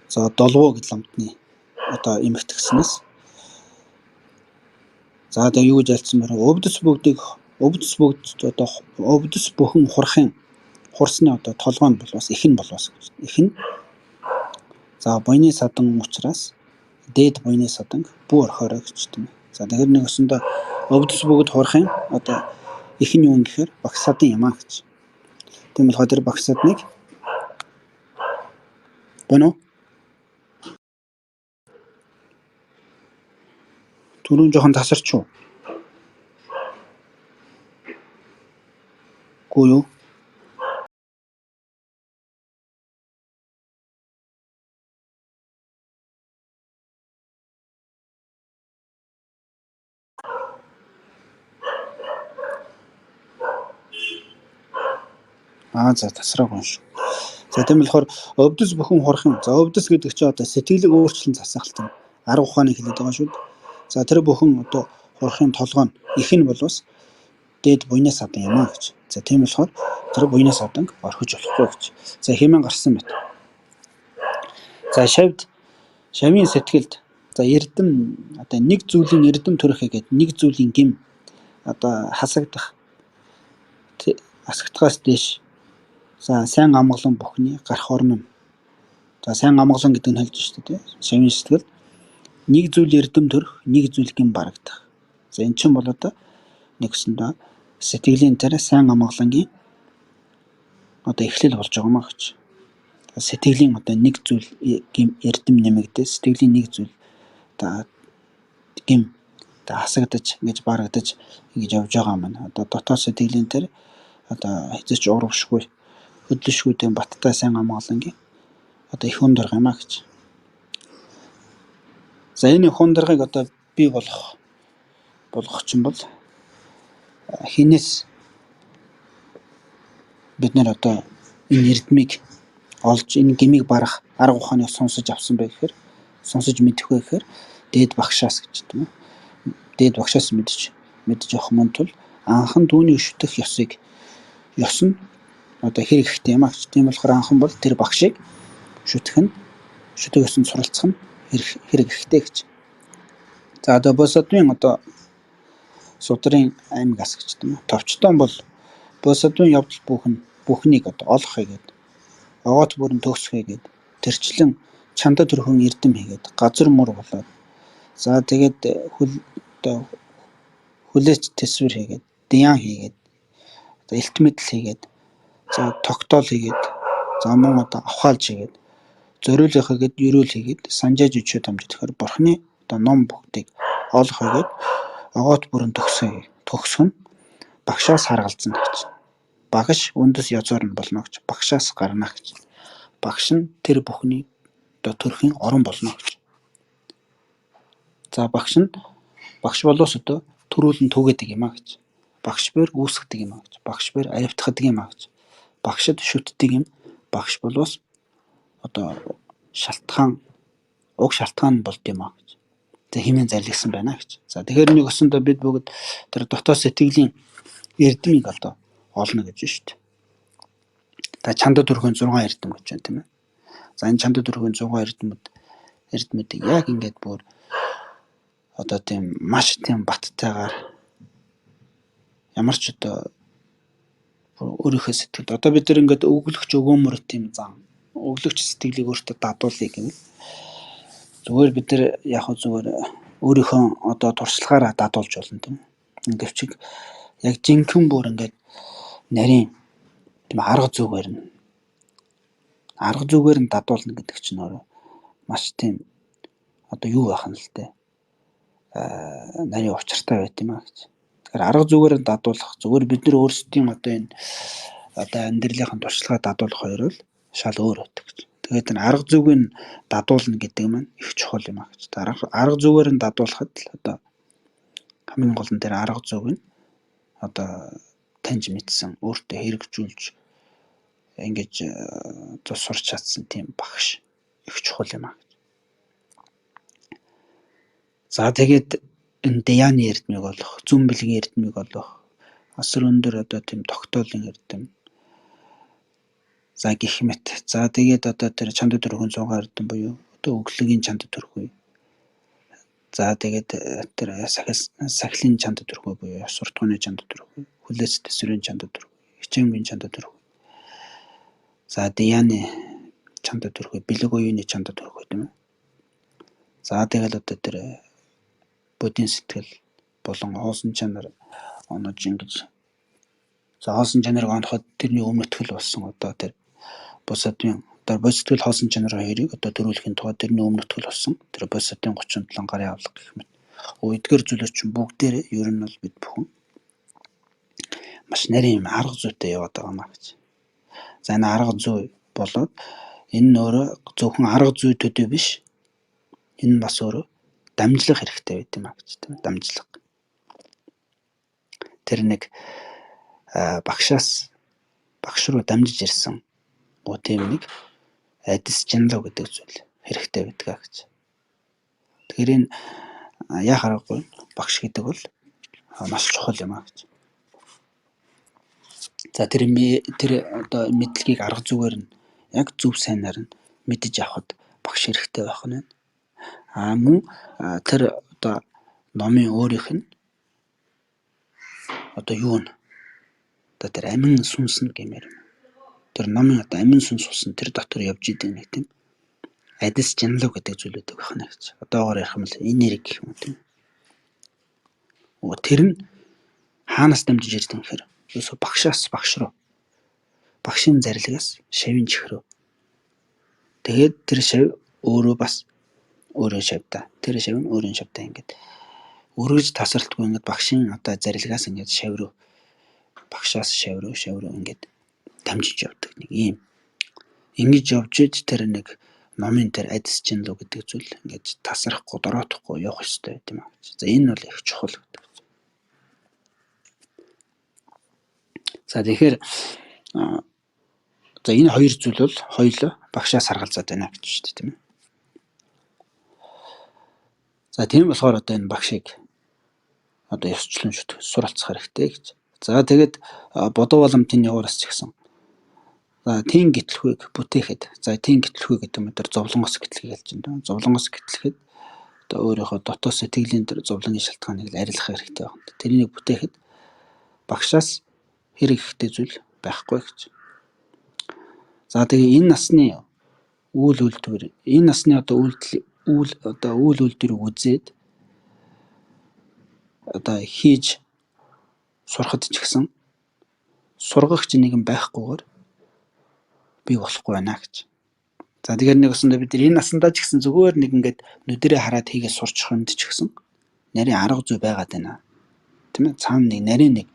за долгоо гэдэг амтны одоо эмхтгснээс за одоо юу гэж альцсан бэ? Өвдөс одоо өвдөс бүхэн хурсны одоо толгой нь бол бас их нь бол бас их нь за буйны садан учраас дээд буйны саданг бүү орхиорой гэж тийм. За тэгэхээр нэг өсөндөө өвдөс бүгд хурахын одоо их нь юу юм гэхээр багш садын юм а гэж. Тийм болохоор тэр багш садныг боно түрүүн жоохон тасарч уу? Гүү юу? За тасраагүй юм шүү. За тийм болохоор өвдөс бүхэн хурах юм. За өвдөс гэдэг чинь одоо сэтгэлийг өөрчлөн засах юм. Арга ухааныг хэлээд байгаа шүү. За тэр бүхэн одоо хурахын толгой нь их нь бол бас дээд буйны садан юм а гэж. За тийм болохоор тэр буйны саданг орхиж болохгүй гэж. За хэмээн гарсан байт. За шавийн сэтгэлд за эрдэм одоо нэг зүйлийн эрдэм төрөх гэдэг нэг зүйлийн гим одоо хасагдах асагдахаас дэш за сайн амгалан бүхний гарах орно. За сайн амгалан гэдэг нь хэлж шүү дээ. Шавийн сэтгэл нэг зүйл эрдэм төрөх, нэг зүйл гим барагдах. За эн чинь бол одоо нэгсэндээ сэтгэлийн тэр сайн амгалангийн одоо эхлэл болж байгаа маа гэж. Сэтгэлийн одоо нэг зүйл гим эрдэм нэмэгдээ сэтгэлийн нэг зүйл одоо гим одоо хасагдаж ингэж барагдаж ингэж явж байгаа маань одоо дотоод сэтгэлийн тэр одоо хэзээ ч урвшгүй хөдлөшгүй тийм баттай сайн амгалангийн одоо их хүндрэг юм а гэж. За энэ хүндрэгыг одоо бий болгох чинь бол хинээс бид нэр одоо энэ эрдмийг олж энэ гмийг барах арга ухааныг сонсож авсан бай гэхээр сонсож мэдэх бай гэхээр дээд багшаас гэж тийм үү. Дээд багшаас мэдж авах мөн тул анхан түүний шүтэх ёс нь одоо хэрэг ихтэй юм а гэж. Тийм болохоор анхан бол тэр багшийг шүтэх ёсонд суралцах нь хэрэг ихтэй гэж. За одоо босодмын одоо судрын аймаг ас гэж тийм үү. Товчтон бол бус одын явдал бүхнийг одоо олох хийгээд огоот бүрэн төгсгөөгээд тэрчлэн чамда төрхөн эрдэм хийгээд газар мөр болоод за тэгээд одоо хүлээч төсвөр хийгээд дян хийгээд одоо элт мэдэл хийгээд за тогтоол хийгээд за мөн одоо авхаалж хийгээд зориулах хийгээд ерөөл хийгээд санжааж өчөө дамжиж тэгэхээр бурхны одоо ном бүгдийг олох хийгээд огоот бүрэн төгсгөн багшаас харгалзана гэж. Багш үндэс язуур нь болно гэж. Багшаас гарна гэж. Багш нь тэр бүхний одоо төрхийн орон болно гэж. За багш болоос одоо төрүүлэн түгээдэг юм а гэж. Багш бээр үүсгдэг юм а гэж. Багш бээр аривтгадаг юм а гэж. Багшд шүтдэг юм. Багш болоос одоо уг шалтгаан болд юм а гэж. Тэг хэмээн зарлагсан байна гэж. За тэгэхээр нэг өсөндөө бид бүгд тэр дотоод сэтгэлийн эрдмийг одоо олно гэж шүү дээ. Та чандад төрхөн 6 эрдэм гэж байна тийм ээ. За энэ чандад төрхөн 6 эрдмүүд яг ингээд бүр одоо тийм маш тийм баттайгаар ямар ч одоо өөрийнхөө сэтгэлд одоо бид нар ингээд өглөгч өгөөмөр тийм зан өглөгч сэтгэлийг өөртөө дадуулъя гэвэл зүгээр бид нар яг зүгээр өөрийнхөө одоо туршлагаараа дадуулж болно тийм. Гэвч яг жинхэнэ бүр ингээд нарийн тийм арга зүгээр нь дадуулна гэдэг чинь өөрөө маш тийм одоо юу байх нь л дээ. Нарийн учиртай байт юм а гэж. Тэгэхээр арга зүгээр нь дадуулах зүгээр бид нар өөрсдийн одоо энэ одоо амьдралынхаа туршлагаа дадуулах хоёр бол шал өөр байдаг гэж. Тэгээд энэ арга зүгийг нь дадуулна гэдэг маань их чухал юм а гэж. Арга зүгээр нь дадуулахад л одоо хамгийн гол нь тэр арга зүг нь одоо таньж мэдсэн өөртөө хэрэгжүүлж ингэж сурч чадсан тийм багш их чухал юм а гэж. За тэгээд энэ дяны эрдмийг олох, зүн бэлгийн эрдмийг олох, асар өндөр одоо тийм тогтоолын эрдэм. За гэх мэт. За тэгээд одоо тэр чандад төрхөн 6 эрдэм буюу одоо өглөгийн чандад төрхүй. За тэгээд тэр сахилын чандад төрхүй буюу суртахууны чандад төрхүй, хүлээц төсвөрийн чандад төрхүй, хичээнгийн чандад төрхүй. За дяны чандад төрхүй, бэлэг уюуны чандад төрхүй тийм ээ. За тэгэл одоо тэр бодийн сэтгэл болон хоосон чанар онож ингэж. За хоосон чанарыг оноход тэрний өмнөтгөл болсон одоо тэр бусадын одоо бодистгэл хоосон чанар хоёрыг одоо төрүүлэхийн тулд тэрний өмнөтгөл болсон тэр бусадын 37 гарын авлага гэх мэт. Эдгээр зүйлс чинь бүгдээр ер нь бол бид бүхэн маш нарийн арга зүйтэй яваад байгаа маа гэж. За энэ арга зүй болоод энэ нь өөрөө зөвхөн арга зүй төдий биш. Энэ нь бас өөрөө дамжлах хэрэгтэй байт юм а гэж тийм дамжлах. Тэр нэг багш руу дамжиж ирсэн тийм нэг адис жанлав гэдэг зүйл хэрэгтэй байдаг гэж. Тэгэхээр энэ яа харахгүй багш гэдэг бол маш чухал юм а гэж. За тэр одоо мэдлэгийг арга зүгээр нь яг зөв сайнаар нь мэдэж авахд багш хэрэгтэй байх нь. Мөн тэр одоо номын өөрийнх нь одоо юу нэ? Одоо тэр амин сүнс нь гэмээр. Тэр номын одоо амин сүнс усан тэр дотор явж идэг нэг тийм адис жанлав гэдэг зүйлүүд байх нь гэж. Одоогоор ярих юм бол энерги гэх юм тийм. Тэр нь хаанаас дамжиж ирдэг юм гэхээр ерөөсө багшаас багш руу. Багшийн зарилгаас шавийн чих рүү. Тэгээд тэр шав өөрөө бас өөрөө шавьда. Тэр шав нь өөрөө шавьда ингээд өргөж тасралтгүй ингээд багшийн одоо зарилгаас ингээд шав руу багшаас шав руу ингээд дамжиж явдаг нэг юм. Ингэж явж иж тэр нэг номын тэр адис жанлуу гэдэг зүйл ингээд тасрахгүй дороотохгүй явах ёстой байт юм аа. За энэ бол их чухал гэдэг. За тэгэхээр за энэ хоёр зүйл бол хоёулаа багшаас харгалзаад байна гэж шүү дээ тийм ээ. За тийм болохоор одоо энэ багшийг одоо ёсчлон суралцах хэрэгтэй гэж. За тэгээд бодоо боломтын яваараас ч гэсэн за тийм гитлхүйг бүтээхэд за тийм гитлхүй гэдэг юм дээр зовлонгос гитлхийг хэлж байна. Зовлонгос гитлэхэд одоо өөрийнхөө дотоод сэтгэлийн тэр зовлонгийн шалтгааныг арилгах хэрэгтэй байна. Тэрнийг бүтээхэд багшаас хэрэг ихтэй зүйл байхгүй гэж. За тэгээ энэ насны үйл үйлдвэр, энэ насны одоо үйл үйлдвэрийг үзээд одоо хийж сурахад ч гэсэн сургагч нэгэн байхгүйгээр бий болохгүй байна гэж. За тэгэхээр нэг өсөндөө бид энэ насандаа ч гэсэн зүгээр нэг ингээд нүдэрээ хараад хийгээ сурчих юмд ч гэсэн нарийн арга зүй байгаад байна. Тийм ээ, цаана нэг нарийн нэг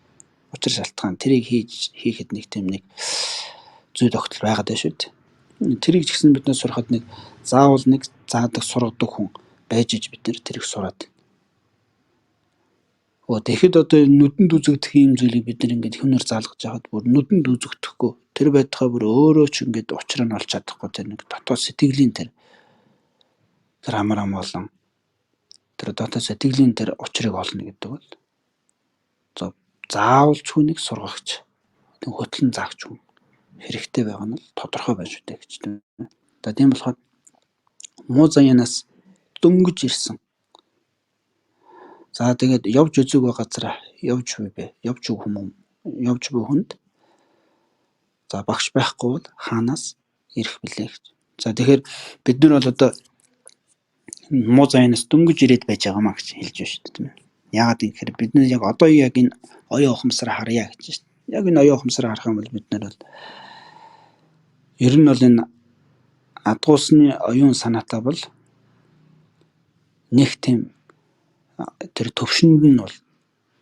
учир шалтгаан тэрийг хийхэд нэг тийм нэг зүй тогтол байгаад байна шүү дээ. Тэрийг ч гэсэн бид нэ сурахад нэг заавал нэг заадаг сургадаг хүн байж иж бид нэр тэрийг сураад. Тэгэхэд одоо нүдэнд үзэгдэх юм зүйлийг бид нар ингээд хүнээр заалгаж яхад бүр нүдэнд үзэгдэхгүй тэр байтугай бүр өөрөө ч ингээд учраа нь олж чадахгүй тэр нэг дотоод сэтгэлийн тэр амар болон тэр дотоод сэтгэлийн тэр учрыг олно гэдэг бол заавал ч хүнийг сургагч хөтлөн заагч хүн хэрэгтэй байгаа нь тодорхой байна шүү дээ гэж тийм. Тийм болохоор муу заяанаас дөнгөж ирсэн. За тэгээд явж үзэг газараа явж буй хүнд за багш байхгүй бол хаанаас ирэх билээ гэж. За тэгэхээр бид нар бол одоо муу заяанаас дөнгөж ирээд байж байгаамаа гэж хэлж байна шүү дээ тийм ээ. Яагаад гэхээр бид нар яг одоо яг энэ оюун ухамсараа харъя гэж байна. Яг энэ оюун ухамсараа харах юм бол бид нар бол ер нь бол энэ адгуусны оюун санаатай бол нэг тийм тэр төвшөнд нь бол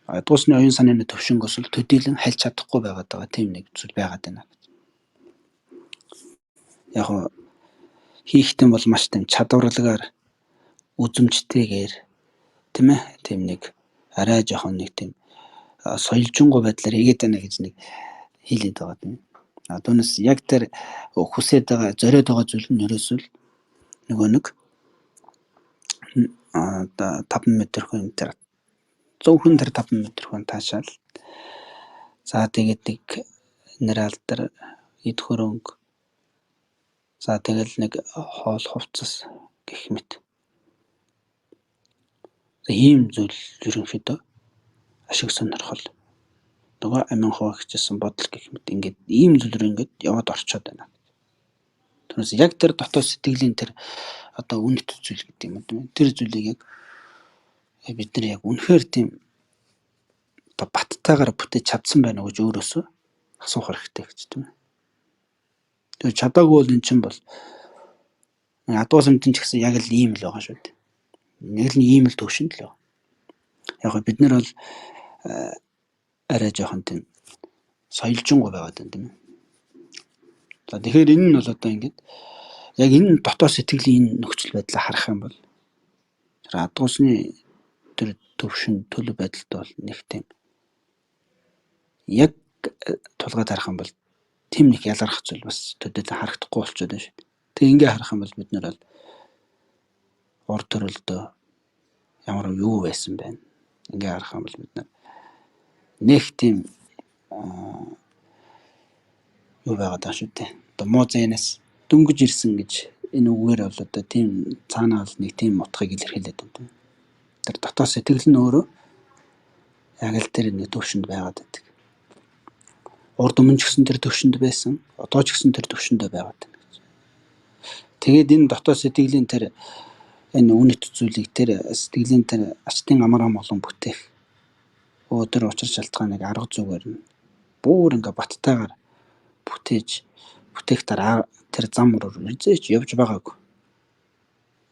адгуусны оюун санааны төвшнгөөс л төдийлөн хальж чадахгүй байгаа тийм нэг зүйл байгаад байна. Яг хийхтэн бол маш тийм чадварлагаар үзэмжтэйгээр тийм ээ тийм нэг арай жоохон нэг тийм соёлжингуй байдлаар хийгээд байна гэж нэг хэлээд байгаа тийм. Түүнээс яг тэр хүсээд байгаа зориод байгаа зүйл нь ерөөсөө нөгөө нэг 5 м хүн тэр зөвхөн тэр 5 м хүн таашаал. За тэгээд нэг нэрэл дээр эд хөрөнгө. За тэгэл нэг хоол хувцас гэх мэт. Ийм зүйл ерөнхийдөө ашиг сонирхол. Нөгөө амин хуваагчсан бодол гэх мэт ингээд ийм зүйлрүү ингээд яваад орчоод байна. Түүнээс яг тэр дотоод сэтгэлийн тэр одоо үнэт зүйл гэдэг юм уу? Тэр зүйлийг яг бид нар яг үнэхээр тийм одоо баттайгаар бүтээж чадсан байна уу гэж өөрөөсөө асуух хэрэгтэй гэж тийм ээ. Тэгээ чадаагүй бол эн чинь бол адуус амтэн ч гэсэн яг л ийм л байгаа шүү дээ. Нэг л ийм л төвшөнд л байгаа. Яг бид нар бол арай жоохон тийм соёлжингуй байгаад байна тийм ээ. За тэгэхээр энэ нь бол одоо ингээд яг энэ дотоод сэтгэлийн энэ нөхцөл байдлаа харах юм бол тэр адуусны тэр төвшин төлөв байдалд бол нэг тийм яг тулгаад харах юм бол тэм нэг ялгарх зүйл бас төдийлөн харагдахгүй болчиход байна шүү дээ. Тэг ингээ харах юм бол бид нар бол урд төрөлдөө ямар юу байсан байна. Ингээ харах юм бол бид нар нэг тийм юу байгаад байгаа шүү дээ. Одоо муу зээнээс дөнгөж ирсэн гэж энэ үгээр бол одоо тийм цаанаа бол нэг тийм утгыг илэрхийлээд байна. Тэр дотоод сэтгэл нь өөрөө яг л тэр нэг төвшөнд байгаад байдаг. Урд өмнө ч гэсэн тэр төвшөнд байсан, одоо ч гэсэн тэр төвшөндөө байгаад байна гэж. Тэгээд энэ дотоод сэтгэлийн тэр энэ үнэт зүйлийг тэр сэтгэлийн тэр ачтын амар олон бүтээх тэр учир шалтгааныг арга зүгээр нь бүр ингээ баттайгаар бүтээх тэр зам руу хизээч явж байгаагүй.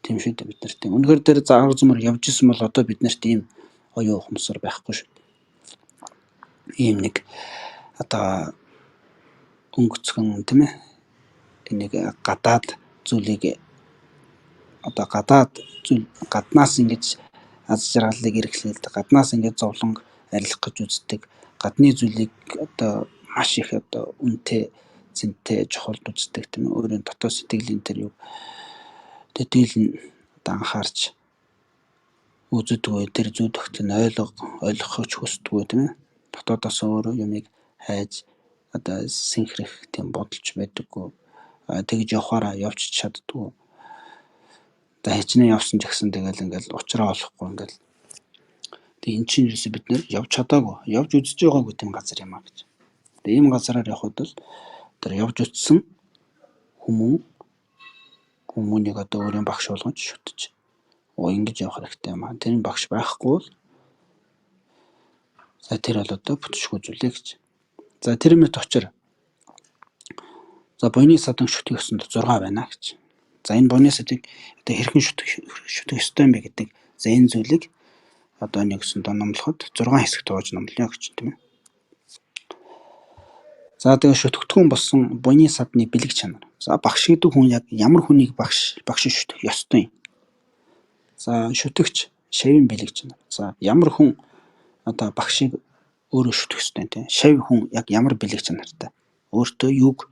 Тийм шүү дээ бид нар тийм. Үнэхээр тэр арга зэмээр явж исэн бол одоо бид нарт ийм оюун ухамсар байхгүй шүү. Ийм нэг одоо өнгөцгөн тийм ээ. Энийг гадаад зүйлийг одоо гаднаас ингэж аз жаргалыг эрхлүүлдэг, гаднаас ингэж зовлон арилах гэж үздэг, гадны зүйлийг одоо маш их одоо үнэтэй зэнтэй чухалд үздэг тийм ээ. Өөрийн дотоод сэтгэлийн тэр юу төдийлөн одоо анхаарч үздэг тэр зүй тогтолцоо ойлгохыг хүсдэг тийм ээ. Дотоодоос өөрөө юмыг хайж одоо синхрэх тийм бодолч байдаггүй. Тэгж явахаараа явж чаддгүй. За хичнээн явсан ч гэсэн тэгэл ингээл уучраа олохгүй ингээл. Тэг эн чинь ерөөсө бид нэр явж чадаагүй, явж үзэж байгаагүй тийм газар юм аа гэж. Тэгээ ийм газараар явхад бол тэр явж утсан хүмүүнийг одоо өөрийн багш болгож шүтэж ингэж явах хэрэгтэй юм аа. Тэр багш байхгүй бол за тэр бол одоо бүтшгүүжүүлээ гэж. За тэр мэт очир. За буйны садан шүтэх ёсонд 6 байна гэж. За энэ буйны садыг одоо хэрхэн шүтэх ёстой юм бэ гэдэг. За энэ зүйлийг одоо нэгсэн номлоход 6 хэсэгт хувааж номлоё гэж тийм ээ. За тэгээ шүтгтгүн болсон буйны садны бэлэг чанар. За багш гэдэг хүн яг ямар хүнийг багш шүтэх ёстой юм. За шүтгч шавийн бэлэг чанар. За ямар хүн одоо багшийг өөрөө шүтэх ёстой тийм. Шав хүн яг ямар бэлэг чанартай. Өөртөө юг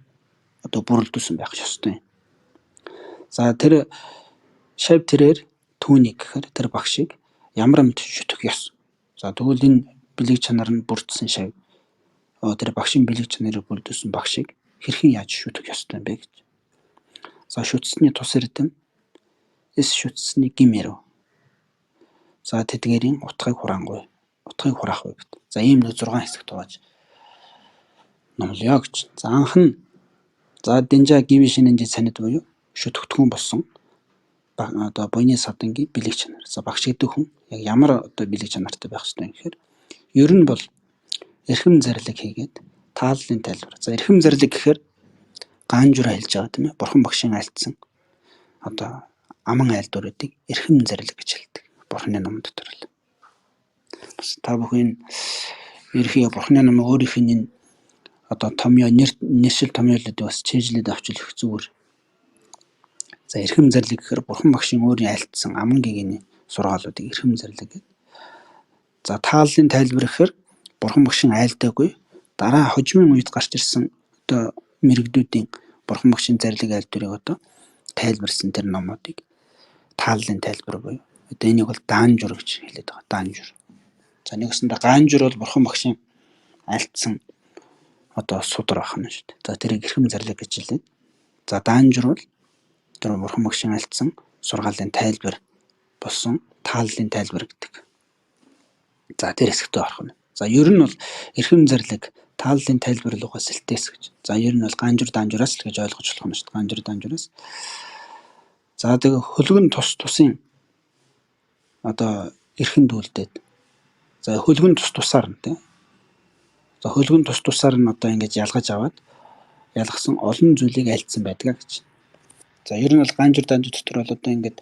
одоо бүрэлдүүлсэн байх ёстой юм. За тэр шав тэрээр түүнийг гэхээр тэр багшийг ямар мэт шүтэх ёс. За тэгвэл энэ бэлэг чанар нь бүрдсэн шав тэр багшийн бэлэг чанарыг бүрдүүлсэн багшийг хэрхэн яаж шүтэх ёстой юм бэ гэж. За шүтсний тус эрдэм эс шүтсний гим ярив. За тэдгээрийн утгыг хураах вэ гэд. За ийм нэг 6 хэсэгт хувааж номлоё гэж. За анх нь за дэнжа гими шинэнжи санид буюу шүтгтгүн болсон одоо буйны садангийн бэлэг чанар. За багш гэдэг хүн яг ямар одоо бэлэг чанартай байх ёстой юм гэхээр ер нь бол эрхэм зарлиг хийгээд тааллын тайлбар. За эрхэм зарлиг гэхээр гаанжуур хэлж байгаа тийм ээ. Бурхан багшийн айлтсан одоо аман айлдууруудыг эрхэм зарлиг гэж хэлдэг. Бурханы ном дотор л. Та бүхэн ерхий бурханы ном өөрийнх нь одоо томьёо нэршил томьёолууд бас чэйжлээд авч ирэх зүгээр. За эрхэм зарлиг гэхээр бурхан багшийн өөрийн айлтсан аман гэгэний сургаалуудыг эрхэм зарлиг гэдэг. За тааллын тайлбар гэхээр бурхан багшийн айлдаагүй дараа хожимын үед гарч ирсэн одоо мэрэгдүүдийн бурхан багшийн зарлиг айлдварыг одоо тайлбарсан тэр номуудыг тааллын тайлбар буюу одоо энийг бол даанжур гэж хэлээд байгаа. Даанжур. За нэгэсэндээ гаанжур бол бурхан багшийн айлтсан одоо судар байх нь шүү дээ. За тэрийг эрхэм зарлиг гэж хэлээд. За даанжур бол тэр бурхан багшийн айлтсан сургаалын тайлбар болсон тааллын тайлбар гэдэг. За тэр хэсэгтээ орох нь. За ер нь бол эрхэм зарлиг тааллын тайлбар руугаа сэлтээс гэж. За ер нь бол гаанжур даанжураас л гэж ойлгож болох юм шүү дээ. Гаанжур даанжураас. За тэгээ хөлгөн тусын одоо эрхэм дүүлдээд. За хөлгөн тусаар нь тийм. За хөлгөн тусаар нь одоо ингэж ялгаж аваад ялгсан олон зүйлийг альцсан байдаг гэж. За ер нь бол гаанжур даанжур дотор бол одоо ингэж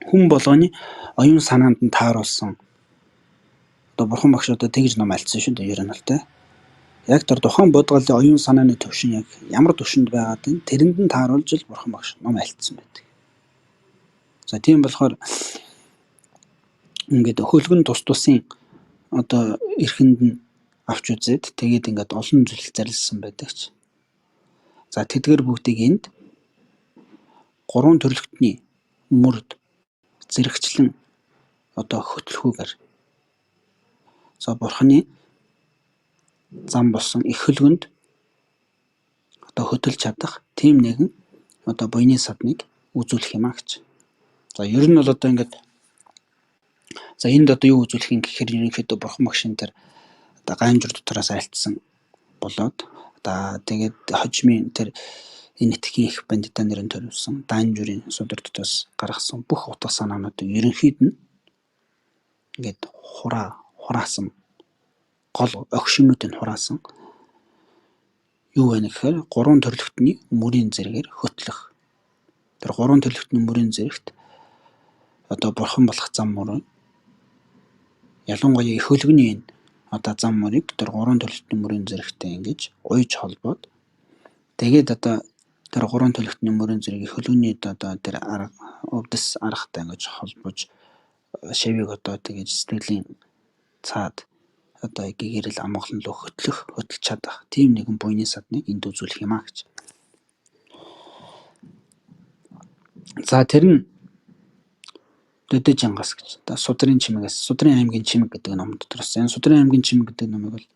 хүн болгоны оюун санаанд нь тааруулсан одоо бурхан багш одоо тэгж ном альцсан шүү дээ ер нь бол тийм. Яг тэр тухайн бодгалын оюун санааны төвшин яг ямар төвшөнд байгаад энэ тэрэнд нь тааруулж л бурхан багш ном альцсан байдаг. За тийм болохоор ингээд хөлгөн тусын одоо эрхэнд нь авч үзээд тэгээд ингээд олон зүйл зарласан байдаг ч. За тэдгээр бүгдийг энд 3 төрлөختний мөрд зэрэгчлэн одоо хөтлөхүүгээр за бурханы зам болсон их хөлгөнд одоо хөтөлж чадах тийм нэгэн одоо буйны садныг үзүүлэх юм а гэж. За ер нь бол одоо ингээд за энд одоо юу үзүүлэх юм гэхээр ерөнхийдөө бурхан багшийн тэр одоо гаанжур дотроос айлтсан болоод одоо тэгээд хожимын тэр энэ этхийн их бандита нэрэн төрүүлсэн даанжурын судар дотроос гаргасан бүх утга санаануудыг ерөнхийд нь ингээд хураасан гол огшинуудыг хураасан юу вэ гэхээр 3 төрлөختний мөрийн зэрэгээр хөтлөх. Тэр 3 төрлөختний мөрийн зэрэгт одоо бурхан болох зам мөр ялангуяа их хөлгөний одоо зам мөрийг тэр 3 төрлөختний мөрийн зэрэгтэй ингэж уйж холбоод тэгээд одоо тэр 3 төрлөختний мөрийн зэрэг их хөлгөний одоо тэр өвдөс аргатай ингэж холбож шавийг одоо тэгэж сэтгэлийн цаад одоо гэгэрэл амгалан руу хөтлөж чадах тийм нэгэн буйны садныг энд үзүүлэх юм а гэж. За тэр нь дөдөж ангас гэж. Одоо судрын чимэгээс судрын аймгийн чимэг гэдэг ном дотроос энэ судрын аймгийн чимэг гэдэг номыг бол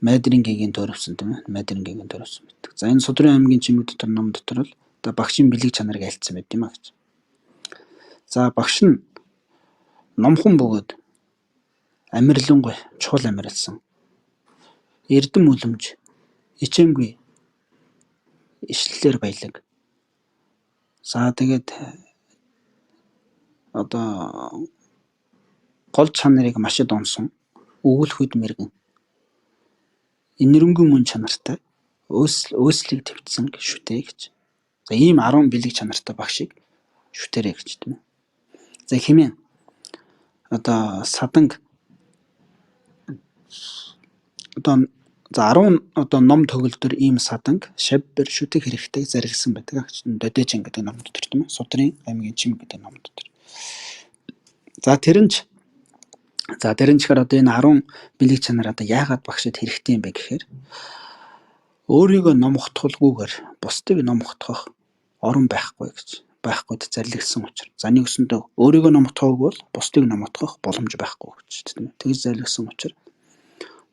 Майдрын гэгийн төрөвсөн тийм ээ. Майдрын гэгийн төрөвсөн байдаг. За энэ судрын аймгийн чимэг дотор ном дотор л одоо багшийн бэлэг чанарыг альцсан байт юм а гэж. За багш нь номхон бөгөөд амирлангуй чухал амирлсан эрдэм үлэмж, ичээмгүй ишлэлээр баялаг. За тэгээд одоо гол чанарыг маш их онсон, өгүүлэхэд мэргэн, инэрэнгүй мөн чанартай, өөслийг твцсэн шүтээ гэж. За ийм 10 бэлэг чанартай багшийг шүтээрэй гэж тийм ээ. За хэмээн одоо саданг одоо за 10 одоо ном төгөлдөр ийм саданг шавбэр шүтэх хэрэгтэй зарилсан байдаг гэж Додежин гэдэг ном дотор тийм ээ. Судрын аймгийн чим гэдэг ном дотор. За тэрэн ч гэхээр одоо энэ 10 бэлэг чанар одоо яагаад багшид хэрэгтэй юм бэ гэхээр өөрийгөө номхотхолгүйгээр бусдыг номхотгох орон байхгүй гэж байхгүйд зарлигдсан учраас. За нэг өсөндөө өөрийгөө номхотгохог бол бусдыг номхотгох боломж байхгүй гэж тийм ээ. Тэгж зарлигдсан учраас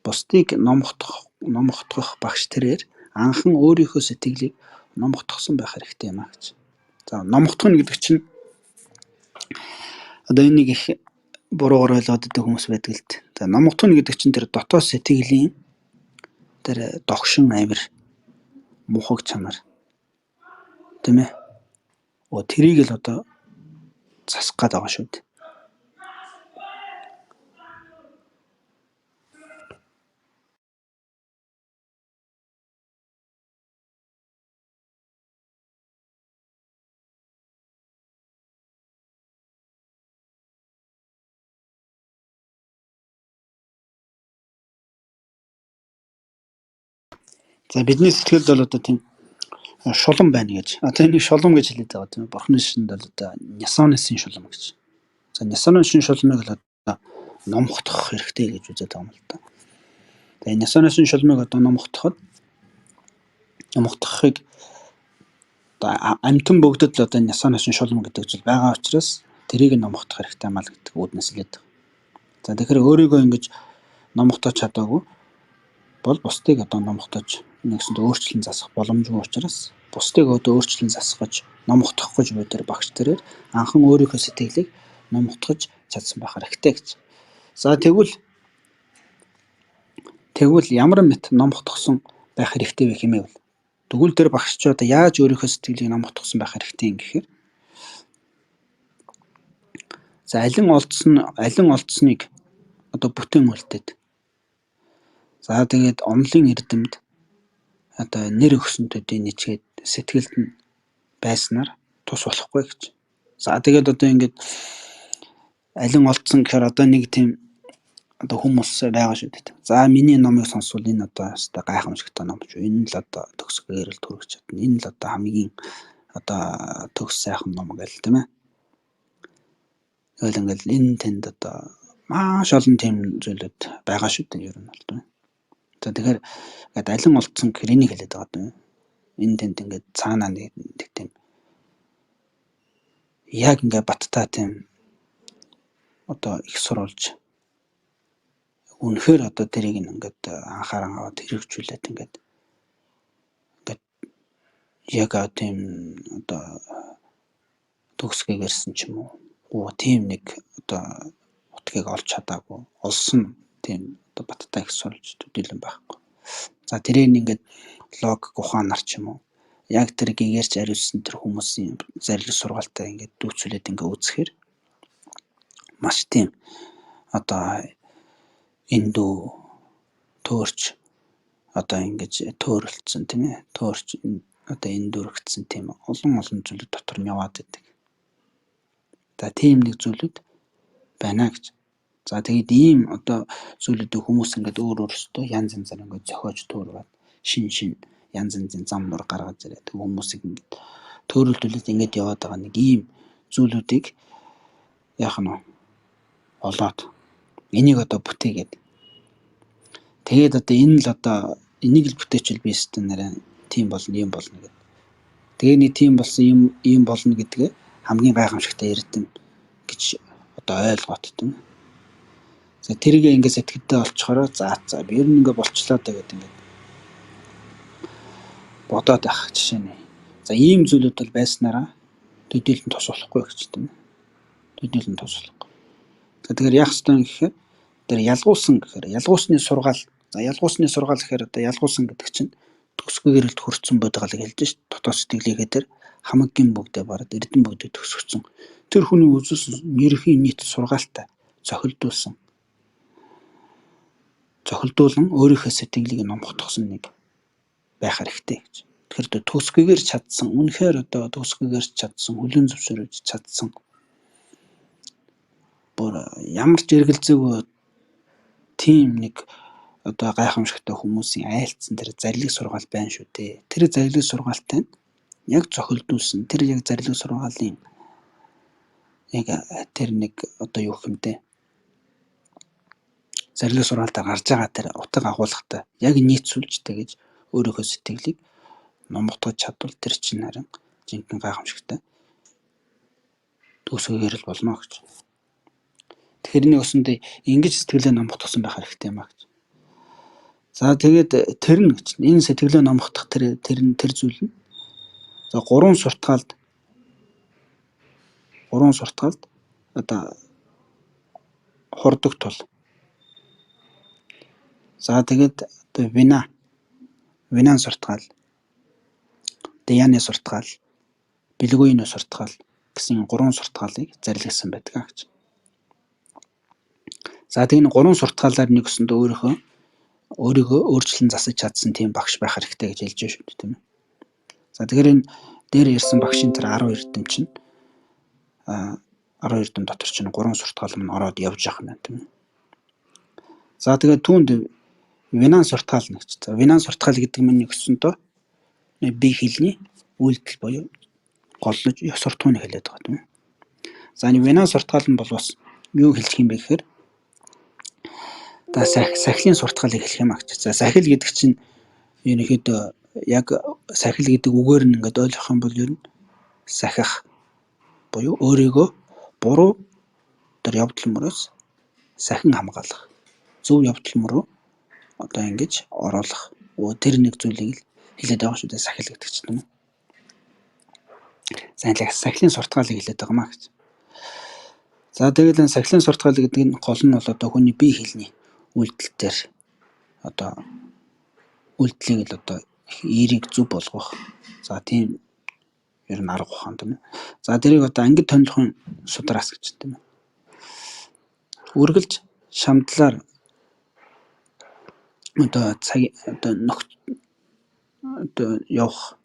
бусдыг номхотгох багш тэрээр анхан өөрийнхөө сэтгэлийг номхотгосон байх хэрэгтэй юм а гэж. За номхотгоно гэдэг чинь одоо энийг их буруугаар ойлгоод идэх хүмүүс байдаг л дээ. За номхотгоно гэдэг чинь тэр дотоод сэтгэлийн тэр догшин амир мухаг чанар тийм ээ. Тэрийг л одоо засах гээд байгаа шүү дээ. За бидний сэтгэлд бол одоо тийм шулан байна гэж. Одоо энийг шулам гэж хэлээд байгаа тийм ээ. Бурхны шинд бол одоо нясаанысын шулам гэж. За нясаанысын шулмыг л одоо номхотгох хэрэгтэй гэж үзээд байгаа юм л да. Тэгээ нясаанысын шулмыг одоо номхотгохыг одоо амтан бүгдэд л одоо нясаанысын шулам гэдэг зүйл байгаа учраас тэрийг номхотгох хэрэгтэй маа л гэдэг үүднээс хэлээд байгаа. За тэгэхээр өөрийгөө ингэж номхотож чадаагүй бол бусдыг одоо номхотож нэгсэнд өөрчлөн засах боломжгүй учраас бусдыг одоо өөрчлөн засгаж номхотгох гэж буй тэр багш тэрээр анхан өөрийнхөө сэтгэлийг номхотгож чадсан байх хэрэгтэй гэж. За тэгвэл ямар мэт номхотгосон байх хэрэгтэй вэ хэмээвэл тэгвэл тэр багш ч одоо яаж өөрийнхөө сэтгэлийг номхотгосон байх хэрэгтэй юм гэхээр за алин олдсныг одоо бүтээн үлдээд за тэгээд онлын эрдэмд одоо нэр өгсөнтүүдийн нэчгээд сэтгэлд нь байснаар тус болохгүй гэж. За тэгээд одоо ингээд алин олдсон гэхээр одоо нэг тийм одоо хүмүүс байгаа шүү дээ. За миний номыг сонсвол энэ одоо өстой гайхамшигтай ном шүү. Энэ л одоо төгсгөөр л төрөх чадна. Энэ л одоо хамгийн одоо төгс сайхан ном гэл тийм ээ. Тэгэл ингээд энэ тэнд одоо маш олон тийм зүйлүүд байгаа шүү дээ ер нь бол тийм. За тэгэхээр ингээд алин олдсон гэхээр энийг хэлээд байгаа тийм. Энэ тэнд ингээд цаанаа нэг тийм яг ингээд баттай тийм одоо их сурулж үнэхээр одоо тэрийг ингээд анхааран аваад хэрэгжүүлээд ингээд яг тийм одоо төгсгөө ирсэн ч юм уу тийм нэг одоо утгыг олж чадаагүй олсон тийм одоо баттай их сурулж төдийлөн байхгүй. За тэрийг ингээд логик ухаанаар ч юм уу яг тэр гэгэрч ариулсан тэр хүмүүсийн зарлиг сургаалтай ингээд дүүцүүлээд ингээд үзэхээр маш тийм одоо эндүү төөрч одоо ингэж төөрөлдсөн тийм ээ. Төөрч одоо эндүрэгдсэн тийм олон зүйлүүд дотор нь яваад байдаг. За тийм нэг зүйлүүд байна гэж. За тэгээд ийм одоо зүйлүүдийг хүмүүс ингээд өөрсдөө янз янзаар ингээд зохиож төөрөөд шин янз янзын зам нур гаргаж ирээд хүмүүсийг ингээд төөрөлдүүлээд ингээд яваад байгаа нэг ийм зүйлүүдийг яах нь олоод энийг одоо бүтээгээд тэгээд одоо энэ л одоо энийг л бүтээчихвэл би өстө нэрээ тийм болно юм болно гэдэг. Тэгээ нэг тийм болсон юм болно гэдгээ хамгийн гайхамшигтай эрдэм гэж одоо ойлгоод тийм. За тэрийг ингээд сэтгэлдээ олцохороо за би ер нь ингээд болчлоо гэдэг ингээд бодоод байх жишээ нэ. За ийм зүйлүүд бол байснараа төдийлөн тус болохгүй гэж тийм. Төдийлөн тус болохгүй. За тэгэхээр яах ёстой юм гэхээр тэр ялгуулсан гэхээр ялгуусны сургаал За ялгуусны сургаал гэхээр одоо ялгуусан гэдэг чинь төгсгөө гэрэлд хүрсэн бодгалыг хэлж ш. Дотоод сэтгэлгээгээ тэр хамгийн бүгдээ бараад эрдэм бүгдээ төгсгсөн. Тэр хүний үзүүлсэн ерөнхий нийт сургаалтай зохилдуулан өөрийнхөө сэтгэлийг номготгосон нэг байх хэрэгтэй гэж. Тэгэхээр төгсгөөр чадсан, үнэхээр одоо төгсгөөр чадсан, хүлэн зөвшөөрөж чадсан бүр ямар ч эргэлзээгүй тийм нэг одоо гайхамшигтай хүмүүсийн айлцсан тэр зарлиг сургаал байна шүү дээ. Тэр зарлиг сургаалтай нь яг зохилдуулсан. Тэр яг зарлиг сургаалын яг тэр нэг одоо юу хэмтэй зарлиг сургаалтаар гарч байгаа тэр утга агуулгатай яг нийцүүлжтэй гэж өөрийнхөө сэтгэлийг номготгож чадвал тэр чинь харин жинхэнэ гайхамшигтай төгсгөөр л болно гэж. Тэгэхээр энэ өсөндөө ингэж сэтгэлээ номготгосон байх хэрэгтэй юм аа гэж. За тэгээд тэр нь гэж энэ сэтгэлээ номготгох тэр зүйл нь за гурван суртгаалд одоо хурдаг тул. За тэгээд одоо винан суртгаал, дяны суртгаал, бэлгүйн суртгаал гэсэн гурван суртгаалыг зарлигсан байдаг гэж. За тэгээд гурван суртгаалаар нэг өсөндөө өөрийгөө өөрчлөн засаж чадсан тийм багш байх хэрэгтэй гэж хэлж байна шүү дээ, тийм ээ. За тэгэхээр энэ дээр ярьсан багшийн тэр 12 эрдэм чинь 12 эрдэм дотор чинь 3 суртгаал мань ороод явж явах юм байна, тийм ээ. За тэгээд түүнд винан суртгаал нэгч. За винан суртгаал гэдэг нь өсөндөө бие хэлний үйлдэл буюу голлож ёс суртахууныг хэлээд байгаа, тийм ээ. За энэ винан суртгаал нь бол бас юу хэлчих юм бэ гэхээр сахилын суртгаалыг хэлэх юм аа гэж. За сахил гэдэг чинь ерөнхийдөө яг сахил гэдэг үгээр нь ингээд ойлгох юм бол ер нь сахих буюу өөрийгөө буруу тэр явдал мөрөөс сахин хамгаалах. Зөв явдал мөр руу одоо ингэж оруулах. Тэр нэг зүйлийг хэлээд байгаа шүү дээ сахил гэдэг чинь. За энэ сахилын суртгаалыг хэлээд байгаа маа гэж. За тэгэл энэ сахилын суртгаал гэдэг нь гол нь бол одоо хүний бие хэлний үйлдэл дээр одоо үйлдэлийг л одоо эерийг зөв болгох. За тийм ер нь арга ухаан тийм ээ. За тэрийг одоо ангид тонилохын судраас гэж тийм ээ. Үргэлж шамдлаар одоо явах.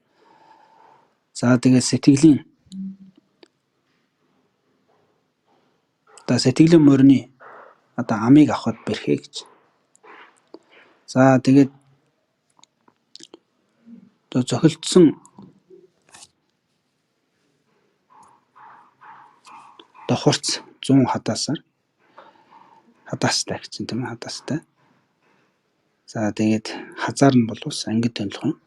За тэгээд сэтгэлийн морины одоо амийг авахд бэрхээ гэж. За тэгээд одоо зохилдсон одоо хурц 100 хадаастай гэсэн тийм ээ хадаастай. За тэгээд хазаар нь бол бас ангид тонилхон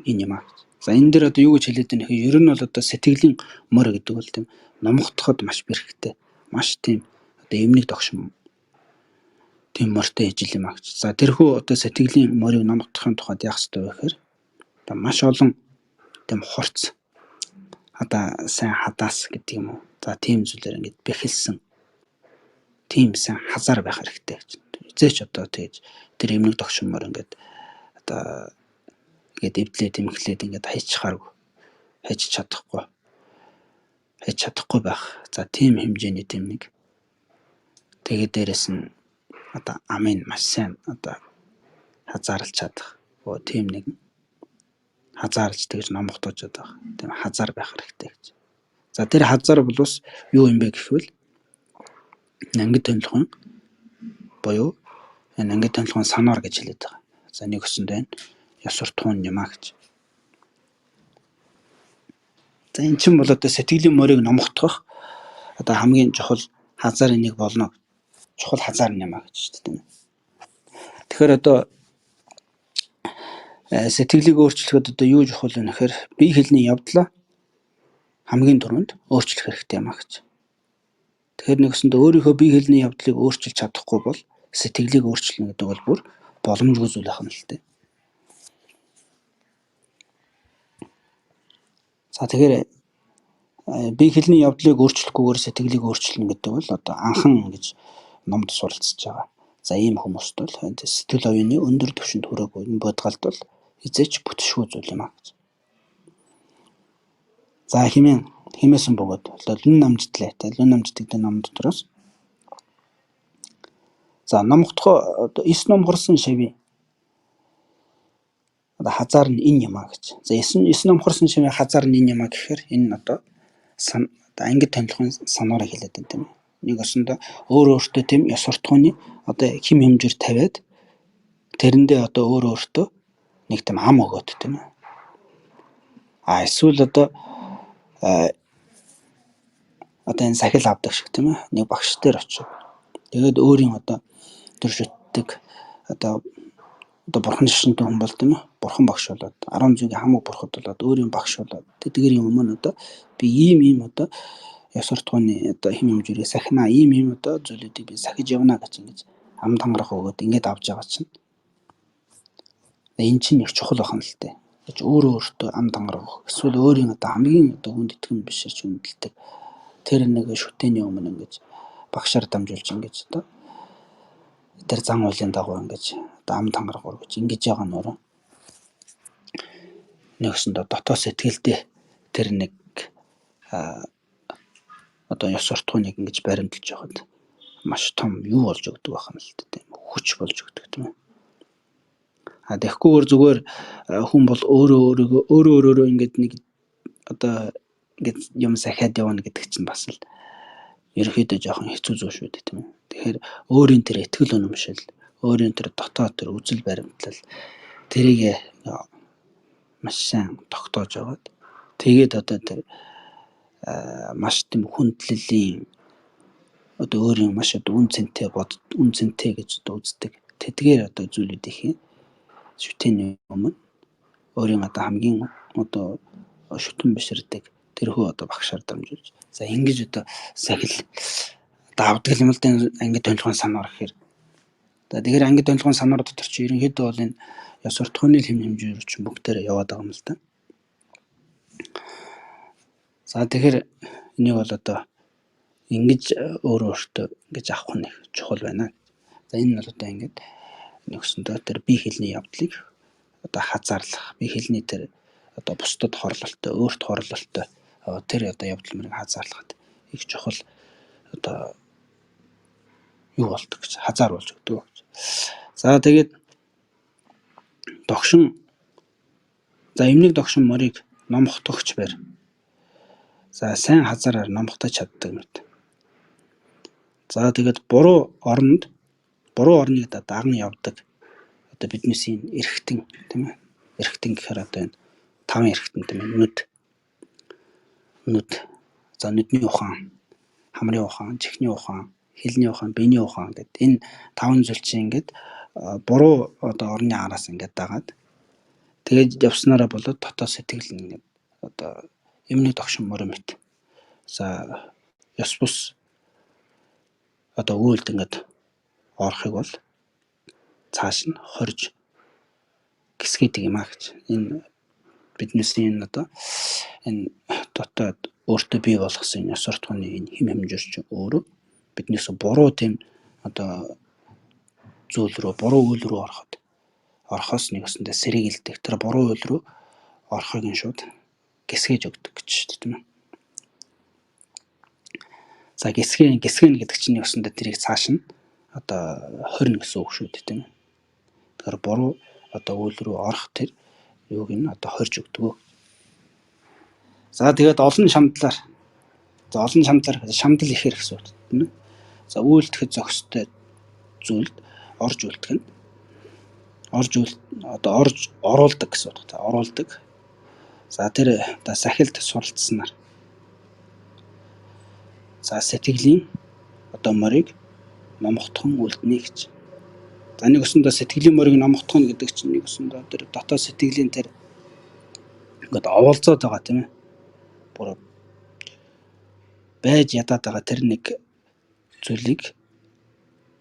энэ юм аа. За энэ дээр одоо юу гэж хэлээд байна гэхээр ер нь бол одоо сэтгэлийн мөр гэдэг бол тийм номготоход маш бэрхтээ. Маш тийм одоо эмнэг догшин тийм морьтой ижил юм аа гэж. За тэрхүү одоо сэтгэлийн морийг номготохын тухайд яах ёстой вэ гэхээр одоо маш олон тийм хурц одоо сайн хадаас гэдэг юм уу. За тийм зүйлээр ингэж бэхэлсэн тийм сайн хазаар байх хэрэгтэй гэж. Эзээч одоо тэгж тэр эмнэг догшин морь ингэж одоо ингээд эвдлээ тэмхлээд ингээд хайж чадахгүй байх. За тийм хэмжээний тийм нэг тэгээд дээрэс нь одоо амын маш сайн одоо хазаарлаж чадах. Тийм нэг хазаарлаж тэгж номготож байгаа. Тийм хазаар байх хэрэгтэй гэж. За тэр хазаар бол бас юу юм бэ гэхвэл ангид тонилхон буюу энэ ангид тонилхон санаар гэж хэлээд байгаа. За нэг өсөндөө ёс суртахуун юм аа гэж. За эн чинь бол одоо сэтгэлийн морийг номготгох одоо хамгийн чухал хазаарын нэг болно. Чухал хазаар юм аа гэж шүү дээ. Тэгэхээр одоо сэтгэлийг өөрчлөхөд одоо юу чухал вэ гэхээр бие хэлний явдлаа хамгийн түрүүнд өөрчлөх хэрэгтэй юм аа гэж. Тэгэхээр нэгсэндээ өөрийнхөө бие хэлний явдлыг өөрчилж чадахгүй бол сэтгэлийг өөрчлөнө гэдэг бол бүр боломжгүй зүйл ахна л дээ. За тэгэхээр бие хэлний явдлыг өөрчлөхгүйгээр сэтгэлийг өөрчлөнө гэдэг бол одоо анхан гэж номд суралцж байгаа. За ийм хүмүүст бол сэтгэл оюуны өндөр түвшинд хүрээгүй энэ бодгалт бол хизээч бүтшгүй зүйл юм аа гэж. За химээсэн бөгөөд Лүн намжтлаа. Лүн намжтдаг ном дотроос за номхдохоо 9 ном хорсон шавь хазаар нь энэ юм аа гэж. За 9 ном хорсон шавь хазаар нь энэ юм аа гэхээр энэ одоо ангид тонилгын санаараа хэлээд байна тийм ээ. Нэг өсөндөө өөртөө тийм ёс суртахууны одоо хим хэмжээр тавиад тэрэндээ одоо өөртөө нэг тийм ам өгөөд тийм ээ. Эсвэл одоо энэ сахил авдаг шиг тийм ээ. Нэг багш дээр очив. Тэгээд өөрийн одоо төр шүтдэг одоо бурхан шишинтэй хүн бол тийм ээ. Бурхан багш болоод 10 жилийн хамаг бурхад болоод өөрийн багш болоод тэдгээр юм өмнө одоо би ийм одоо ёс суртахууны одоо хим хэмжээрээ сахина ийм одоо зүйлүүдийг би сахиж явна гэж ингэж ам тангарах өгөөд ингэж авч байгаа чинь энэ чинь их чухал байна л дээ. Гэж өөртөө ам тангарах эсвэл өөрийн одоо хамгийн одоо хүнд итгэн биш ч хүндэлдэг тэр нэг шүтээний өмнө ингэж багшаар дамжуулж ингэж одоо тэр зан үйлийн дагуу ингэж одоо ам тангарах гэж ингэж байгаа нөрөө нэгсэндээ дотоод сэтгэлдээ тэр нэг одоо ёс суртахууныг ингэж баримталж явахад маш том юу болж өгдөг байх юм л дээ. Хүч болж өгдөг тийм ээ. Тэгэхгүйгээр зүгээр хүн бол өөрөө ингэж нэг одоо ингэж юм сахиад явна гэдэг чинь бас л ерөөхдөө жоохон хэцүү зүйл шүү дээ тийм ээ. Тэгэхээр өөрийн тэр итгэл үнэмшил, өөрийн тэр дотоод тэр үзэл баримтлал тэрийг маш сайн тогтоож аваад тэгээд одоо тэр маш тийм хүндлэлийн одоо өөрийн маш одоо үн цэнтэй гэж одоо үздэг. Тэдгээр одоо зүйлүүдийн шүтээний өмнө өөрийн одоо хамгийн одоо шүтэн биширдэг тэрхүү одоо багшаар дамжуулж за ингэж одоо сахил давдаг юм л да ангид тонилгын санаар гэхээр. За тэгэхээр ангид тонилгын санаар дотор чи ерөнхийдөө бол энэ ёс суртахууны хим хэмжээр чинь бүгдээр яваад байгаа юм л да. За тэгэхээр энийг бол одоо ингэж өөртөө ингэж авах нь чухал байна. За энэ бол одоо ингэж нэгсэндээ тэр бие хэлний явдлыг одоо хазаарлах, бие хэлний тэр одоо бусдад хорлолтой, өөрт хорлолтой тэр одоо явдал мөрийг хазаарлахад их чухал одоо юу болдог гэж хазаар болж өгдөг гэж. За тэгээд догшин за эмнэг догшин морийг номхотогч байр. За сайн хазаараар номхотож чаддаг мэт. За тэгээд буруу орныг даган явдаг. Одоо биднээс энэ эрхтэн тийм ээ. Эрхтэн гэхээр одоо энэ 5 эрхтэн тийм ээ. Нүд. За нүдний ухаан, хамрын ухаан, чихний ухаан, хэлний ухаан, биений ухаан гэдэг энэ 5 зүйл чинь ингээд буруу одоо орны араас ингээд дагаад тэгээд явснараа болоод дотоод сэтгэл ингээд одоо эмнэг догшин морь мэт. За ёс бус одоо үйлд ингээд орохыг бол цааш нь хорж гисгэдэг юм аа гэж. Энэ биднээс энэ одоо энэ дотоод өөртөө бий болгосон ёс суртахууны энэ хим хэмжээр чинь өөрөө биднээс буруу тийм одоо зүйл рүү буруу үйл рүү орохоос нэгсэндээ сэргийлдэг. Тэр буруу үйл рүү орохыг нь шууд гисгэж өгдөг гэж тийм ээ. За гисгэн гэдэг чинь нэгсэндээ тэрийг цааш нь одоо 20 гэсэн үг шүү дээ тийм ээ. Тэгэхээр буруу одоо үйл рүү орох тэр юуг нь одоо хорж өгдөг. За тэгээд олон шамдлаар шамдал ихээр гэсэн үг тийм ээ. За үйлдэхэд зохистой зүйлд орж үлдэх нь орж оруулдаг гэсэн үг. За оруулдаг. За тэр одоо сахилд суралцсанаар за сэтгэлийн одоо морийг номхотхон үлдэнэ гэж. За нэг өсөндөө сэтгэлийн морийг номхотхон гэдэг чинь нэг өсөндөө тэр дотоод сэтгэлийн тэр ингээд оволцоод байгаа тийм ээ. Бүр байж ядаад байгаа тэр нэг зүйлийг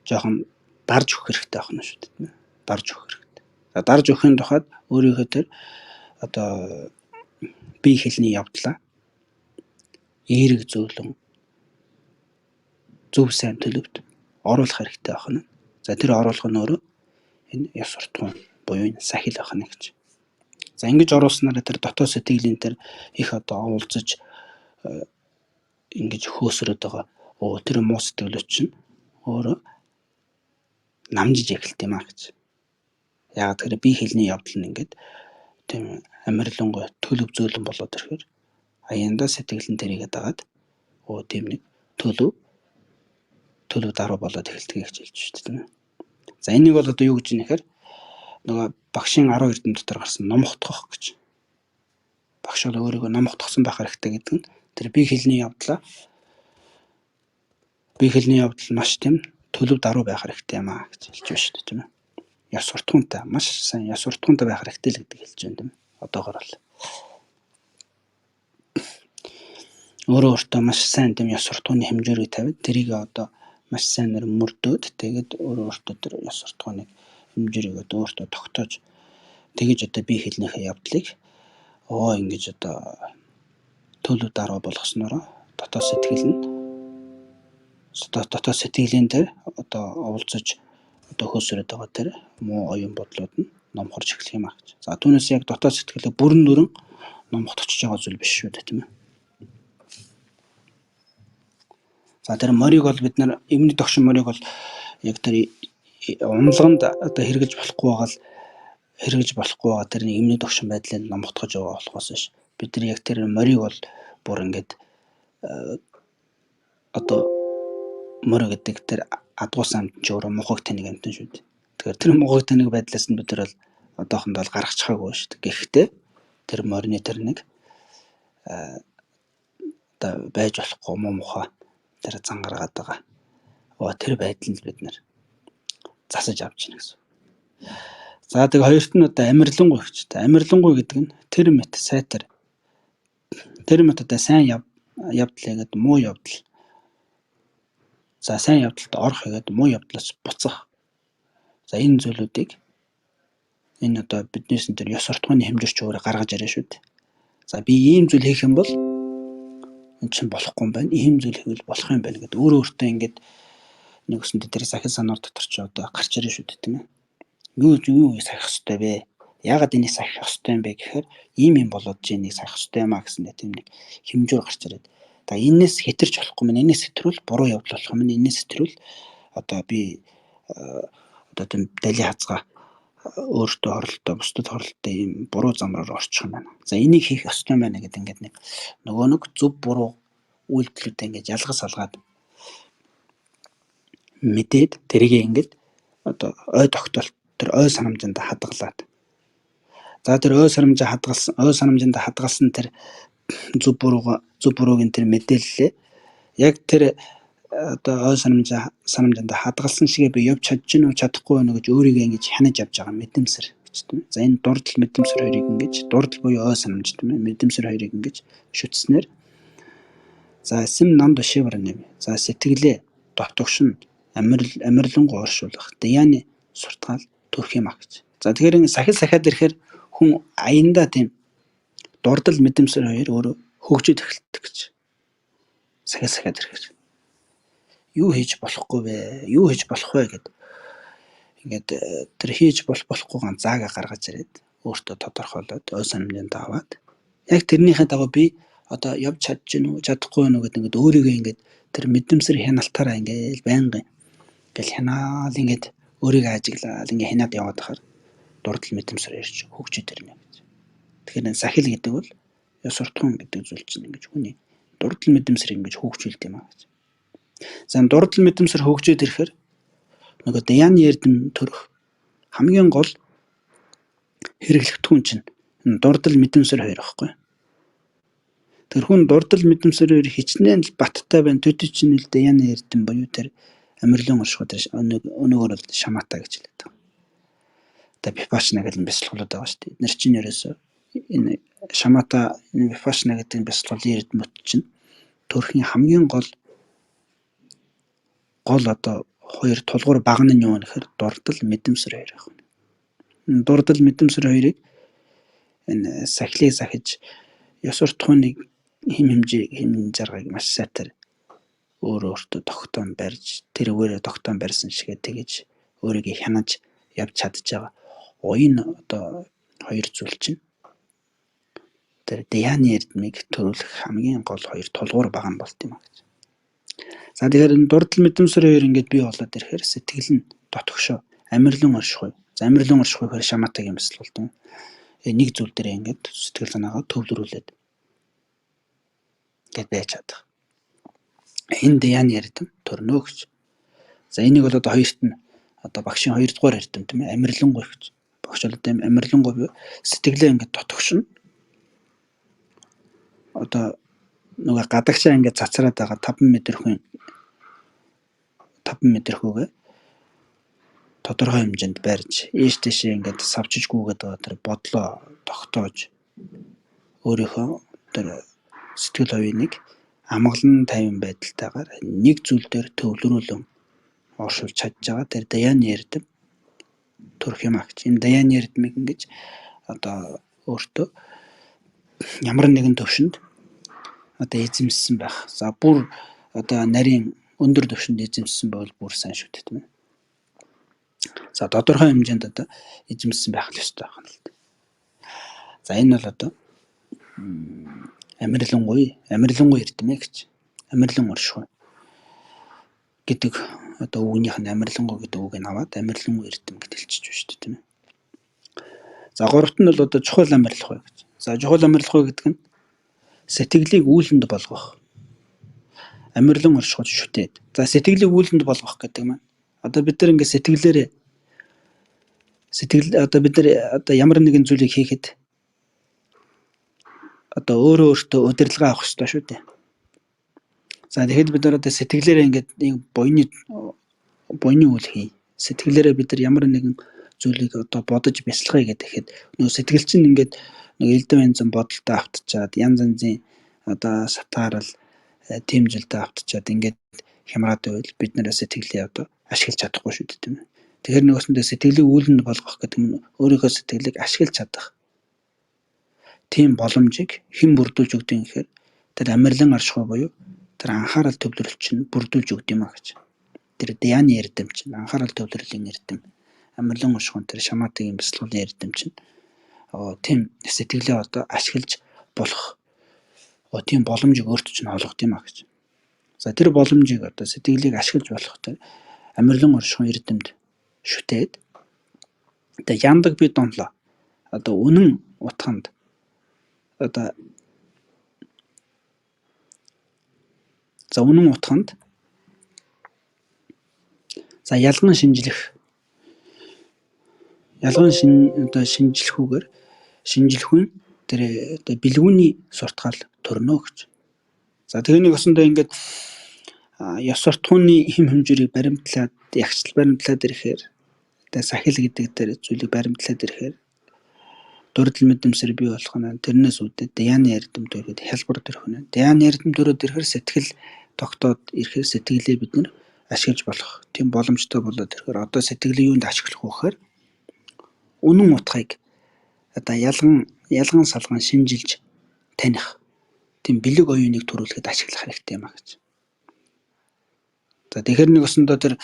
жоохон дарж өгөх хэрэгтэй байна шүү дээ тийм ээ. Дарж өгөх хэрэгтэй. За дарж өгөхийн тухайд өөрийнхөө тэр одоо бие хэлний явдлаа эерэг зөвлөн зөв сайн төлөвт оруулах хэрэгтэй байна. За тэр оруулах нь өөрөө энэ ёс суртахуун буюу энэ сахил байх нь гэж. За ингэж оруулснараа тэр дотоод сэтгэлийн тэр их одоо уулзаж ингэж хөөсрөөд байгаа. Тэр муу сэтгэлүүд чинь өөрөө намжиж эхэлт юм а гэж. Яг тэр бие хэлний явдал нь ингээд тийм амарлингуй төлөв зөөлөн болоод ирэхээр аяндаа сэтгэл нь тэрийгээ дагаад тийм нэг төлөв даруй болоод эхэлдэг гэж хэлж шүү дээ тийм ээ. За энийг бол одоо юу гэж нэхэр нөгөө багшийн 10 эрдэм дотор гарсан номхотгох гэж. Багш бол өөрийгөө номхотгосон байх хэрэгтэй гэдэг нь тэр бие хэлний явдал маш тийм төлөв даруй байх хэрэгтэй юм а гэж хэлж байна шүү дээ тийм ээ. Ёс суртахуунтай маш сайн ёс суртахуунтай байх хэрэгтэй л гэдэг хэлж байна тийм ээ. Одоогоор бол өөртөө маш сайн тийм ёс суртахууны хэмжээрийг тавиад тэрийг одоо маш сайнаар мөрдөөд тэгээд өөртөө тэр ёс суртахууны хэмжээрийг одоо өөртөө тогтоож тэгэж одоо бие хэлнийхээ явдлыг ингэж одоо төлөв даруй болгосноор дотоод сэтгэлийн тэр одоо уулзаж одоо хөөсрөөд байгаа тэр муу оюун бодлууд нь номхорч эхлэх юм а гэж. За түүнээс яг дотоод сэтгэлээ бүрэн дүрэн номхотгоч байгаа зүйл биш шүү дээ тийм ээ. За тэр морийг бол бид нар эмний тогшин морийг бол яг тэр унлаганд одоо хэрэгжилж болохгүй байгаа тэр эмний тогшин байдлыг номхотгож байгаа болохоос биш. Бид нар яг тэр морийг бол бүр ингээд одоо морь гэдэг тэр адгуусан амт ч өөрөө мухаг тэнэг амтан шүү дээ. Тэгэхээр тэр мухаг тэнэг байдлаас нь бид нар бол одоохондоо бол гаргах чахаагүй шүү дээ. Гэхдээ тэр морины тэр нэг одоо байж болохгүй муу мухаа тэр зангаргаад байгаа. Тэр байдлыг бид нар засаж авч байна гэсэн. За тэг хоёрт нь одоо амарлингуй гэж. Амарлингуй гэдэг нь тэр мэт сайтар. Тэр мэт одоо сайн явдал гэдэг муу явдал. За сайн явдалд орох гэдэг муу явдлаас буцах. За энэ зүйлүүдийг энэ одоо биднээс энэ ёс суртахууны хэмжирч өөрөө гаргаж ирэн шүү дээ. За би ийм зүйл хийх юм бол энэ чинь болохгүй юм байна. Ийм зүйл хийвэл болох юм байна гэдэг өөртөө ингээд нэг өсөнд тэр сахил санаар дотор ч одоо гарч ирэн шүү дээ тийм ээ. Юу сахих ёстой вэ? Яагаад энийг сахих ёстой юм бэ гэхээр ийм болоод чи энийг сахих ёстой юм а гэсэндээ тийм нэг хэмжүүр гарч ирээд. За энэс хэтэрч болохгүй мэн энэс хэтрүүл буруу явдал болох юм. Энэс хэтрүүл одоо би одоо тийм дали хазгаа өөртөө хоролтой бусдад хоролтой ийм буруу замраар орчих юм байна. За энийг хийх ёстой юм байна гэдэг ингээд нэг зөв буруу үйлдэлүүдээ ингээд ялгаж салгаад мэдээд тэрийг ингээд одоо ой тогтоолт тэр ой санамжинд хадгалаад. За тэр ой санамжинд хадгалсан тэр зөв буруугийн тэр мэдээллээ яг тэр одоо ой санамжинд хадгалсан шигээ би явж чадж гинөө чадахгүй байна гэж өөрийгөө ингэж хянаж авч байгаа мэдэмсэр гэж тийм. За энэ дурдл мэдэмсэр хоёрыг ингэж дурдл буюу ой санамж тийм ээ мэдэмсэр хоёрыг ингэж шүтснээр за эсэм намд шивэр нэм. За сэтгэлээ дотогшин амарлингуй оршуулах даяаны суртгаал төрөх юм а гэж. За тэгэхээр энэ сахиад ирэхээр хүн аяндаа тийм дурдл мэдэмсэр хоёр өөрөө хөгжиж эхэлдэг гэж. Сахиад ирэхээр юу хийж болохгүй вэ? Юу хийж болох вэ гэд ингээд тэр хийж болохгүй ганц заагаа гаргаж ирээд өөртөө тодорхойлоод ой санамжинд аваад яг тэрнийхээ дагуу би одоо явж чадж гинүү чадахгүй байна уу гэдэг ингээд өөрийгөө ингээд тэр мэдэмсэр хяналтаараа ингээд байнгын ингээл хянаал ингээд өөрийгөө ажиглаад ингээд хянаад яваад байхаар дурдл мэдэмсэр ирж хөгжиж ирнэ гэж. Тэгэхээр энэ сахил гэдэг бол ёс суртахуун гэдэг зүйл чинь ингэж хүний дурдл мэдэмсэр ингэж хөгжүүлдэг юм а гэж. За дурдл мэдэмсэр хөгжөөд ирэхээр нөгөө даяаны эрдэм төрөх хамгийн гол хэрэглэгдэхүүн чинь дурдл мэдэмсэр хоёр байхгүй. Тэр хүн дурдл мэдэмсэр хоёр хичнээн л баттай байна. Төдий чинь л даяаны эрдэм буюу тэр амарлын оршихуй тэр өнөөгөр бол шамаата гэж хэлээд байгаа. Одоо випашна гэдэг бясалгалууд байгаа шүү дээ. Эдгээр чинь ерөөсөө энэ шамаата випашна гэдэг бясалгалын эрдэмт чинь төрхийн хамгийн гол одоо хоёр тулгуур багна нь юу гэхээр дурдл мэдэмсэр хоёр байх нь. Дурдл мэдэмсэр хоёрыг энэ сахилыг сахиж ёс суртахууны хэм жаргыг маш сайтар өөртөө тогтоон барьж тэр өгөөрөө тогтоон барьсан шигээ тэгэж өөрийгөө хянаж явж чадж байгаа. Оюун одоо хоёр зүйл чинь тэр даяаны эрдмийг төрүүлэх хамгийн гол хоёр тулгуур байгаа юм болт юм аа гэж. За тэгэхээр энэ дурдл мэдрэмсэр хоёр ингээд бий болоод ирэхээр сэтгэл нь дотгошоо амьдралын оршихуй. За амьдралын оршихуй гэхээр шамаатагийн юмсэл болдог. Нэг зүйл дээр ингээд сэтгэл санаагаа төвлөрүүлээд ингээд байж чадах. Энэ даяаны эрдэм төрнө гэж. За энийг бол одоо хоёрт нь одоо багшийн 2 дугаар эрдэм тийм ээ амьдралангуй гэж. Багш бол одоо амьдралангуй сэтгэлээ ингээд дотгошно. Одоо нөгөө гадагшаа ингээд цацраад байгаа 5 метрхүүгээ тодорхой хэмжээнд барьж ийш тийшээ ингээд савчиж гүгээд байгаа тэр бодлоо тогтоож өөрийнхөө тэр сэтгэл хувийг амгалан тайван байдалтайгаар нэг зүйл дээр төвлөрүүлэн оршуулж чадж байгаа тэр даяаны эрдэм төрөх юм аа гэж. Энэ даяаны эрдмийг ингэж одоо өөртөө ямар нэгэн төвшөнд одоо эзэмссэн байх. За бүр одоо нарийн өндөр төвшөнд эзэмссэн бол бүр сайн шүү дээ тийм ээ. За тодорхой хэмжээнд одоо эзэмссэн байх л ёстой байна л да. За энэ бол одоо амьдралангуй эрдэмэ гэж. Амьдралан оршихуй гэдэг одоо үгнийх нь амьдралангуй гэдэг үгийг аваад амьдралангуй эрдэм гэж хэлчихэж байна шүү дээ тийм ээ. За гуравт нь бол одоо чухал амьдралахуй гэж. За чухал амьдралахуй гэдэг нь сэтгэлийг үүлэнд болгох. Амьдралан оршихуйд шүтээд. За сэтгэлийг үүлэнд болгох гэдэг маань одоо бид нар ингээд одоо бид нар одоо ямар нэгэн зүйлийг хийхэд одоо өөртөө удирдлага авах хэрэгтэй шүү дээ. За тэгэхэд бид нар одоо сэтгэлээрээ ингээд нэг буйны үйл хий. Сэтгэлээрээ бид нар ямар нэгэн зүйлийг одоо бодож бясалгая гэхэд нөгөө сэтгэл чинь ингээд нэг элдв янзын бодолтой автчаад янз янзын одоо сатаарал тийм зүйлтэй автчаад ингээд хямраад байвал бид нэр сэтгэлээ одоо ашиглаж чадахгүй шүү дээ тийм ээ. Тэгэхээр нөгөөсөндөө сэтгэлийг үүлэнд болгох гэдэг нь өөрийнхөө сэтгэлийг ашиглаж чадах тийм боломжийг хэн бүрдүүлж өгдөг юм гэхээр тэр амьдралын аршихуй буюу тэр анхаарал төвлөрөл чинь бүрдүүлж өгд юм а гэж. Тэр даяаны эрдэм чинь анхаарал төвлөрлийн эрдэм амьдралын оршихуй тэр шамаатагийн бясалгалын эрдэм чинь тийм сэтгэлээ одоо ашиглаж болох тийм боломжийг өөртөө чинь олгох юм а гэж. За тэр боломжийг одоо сэтгэлийг ашиглаж болох тэр амьдралын оршихуй эрдэмд шүтээд одоо яндаг би донлоо. Одоо үнэн утганд одоо үнэн утганд за ялган шинжлэхүүгээр шинжилхүүн тэр одоо бэлгүүний суртахал төрнө гэж. За тэрний өсөндөө ингээд ёс суртахууны хэм хэмжүүрийг баримтлаад ягчлал баримтлаад ирэхээр одоо сахил гэдэг тэр зүйлийг баримтлаад ирэхээр дурдл мэдрэмсэр бий болох нь тэрнээс үүдээ даяаны эрдэм төрөд хялбар төрөх нь. Даяаны эрдэм төрөд ирэхээр сэтгэл тогтоод ирэхээр сэтгэлээ бид нар ашиглаж болох тийм боломжтой болоод ирэхээр одоо сэтгэлийн юунд ашиглах вэ гэхээр үнэн утгыг одоо ялган салган шинжилж таних тийм бэлэг оюуныг төрүүлэхэд ашиглах хэрэгтэй юм а гэж. За тэгэхээр нэг өсөндөө тэр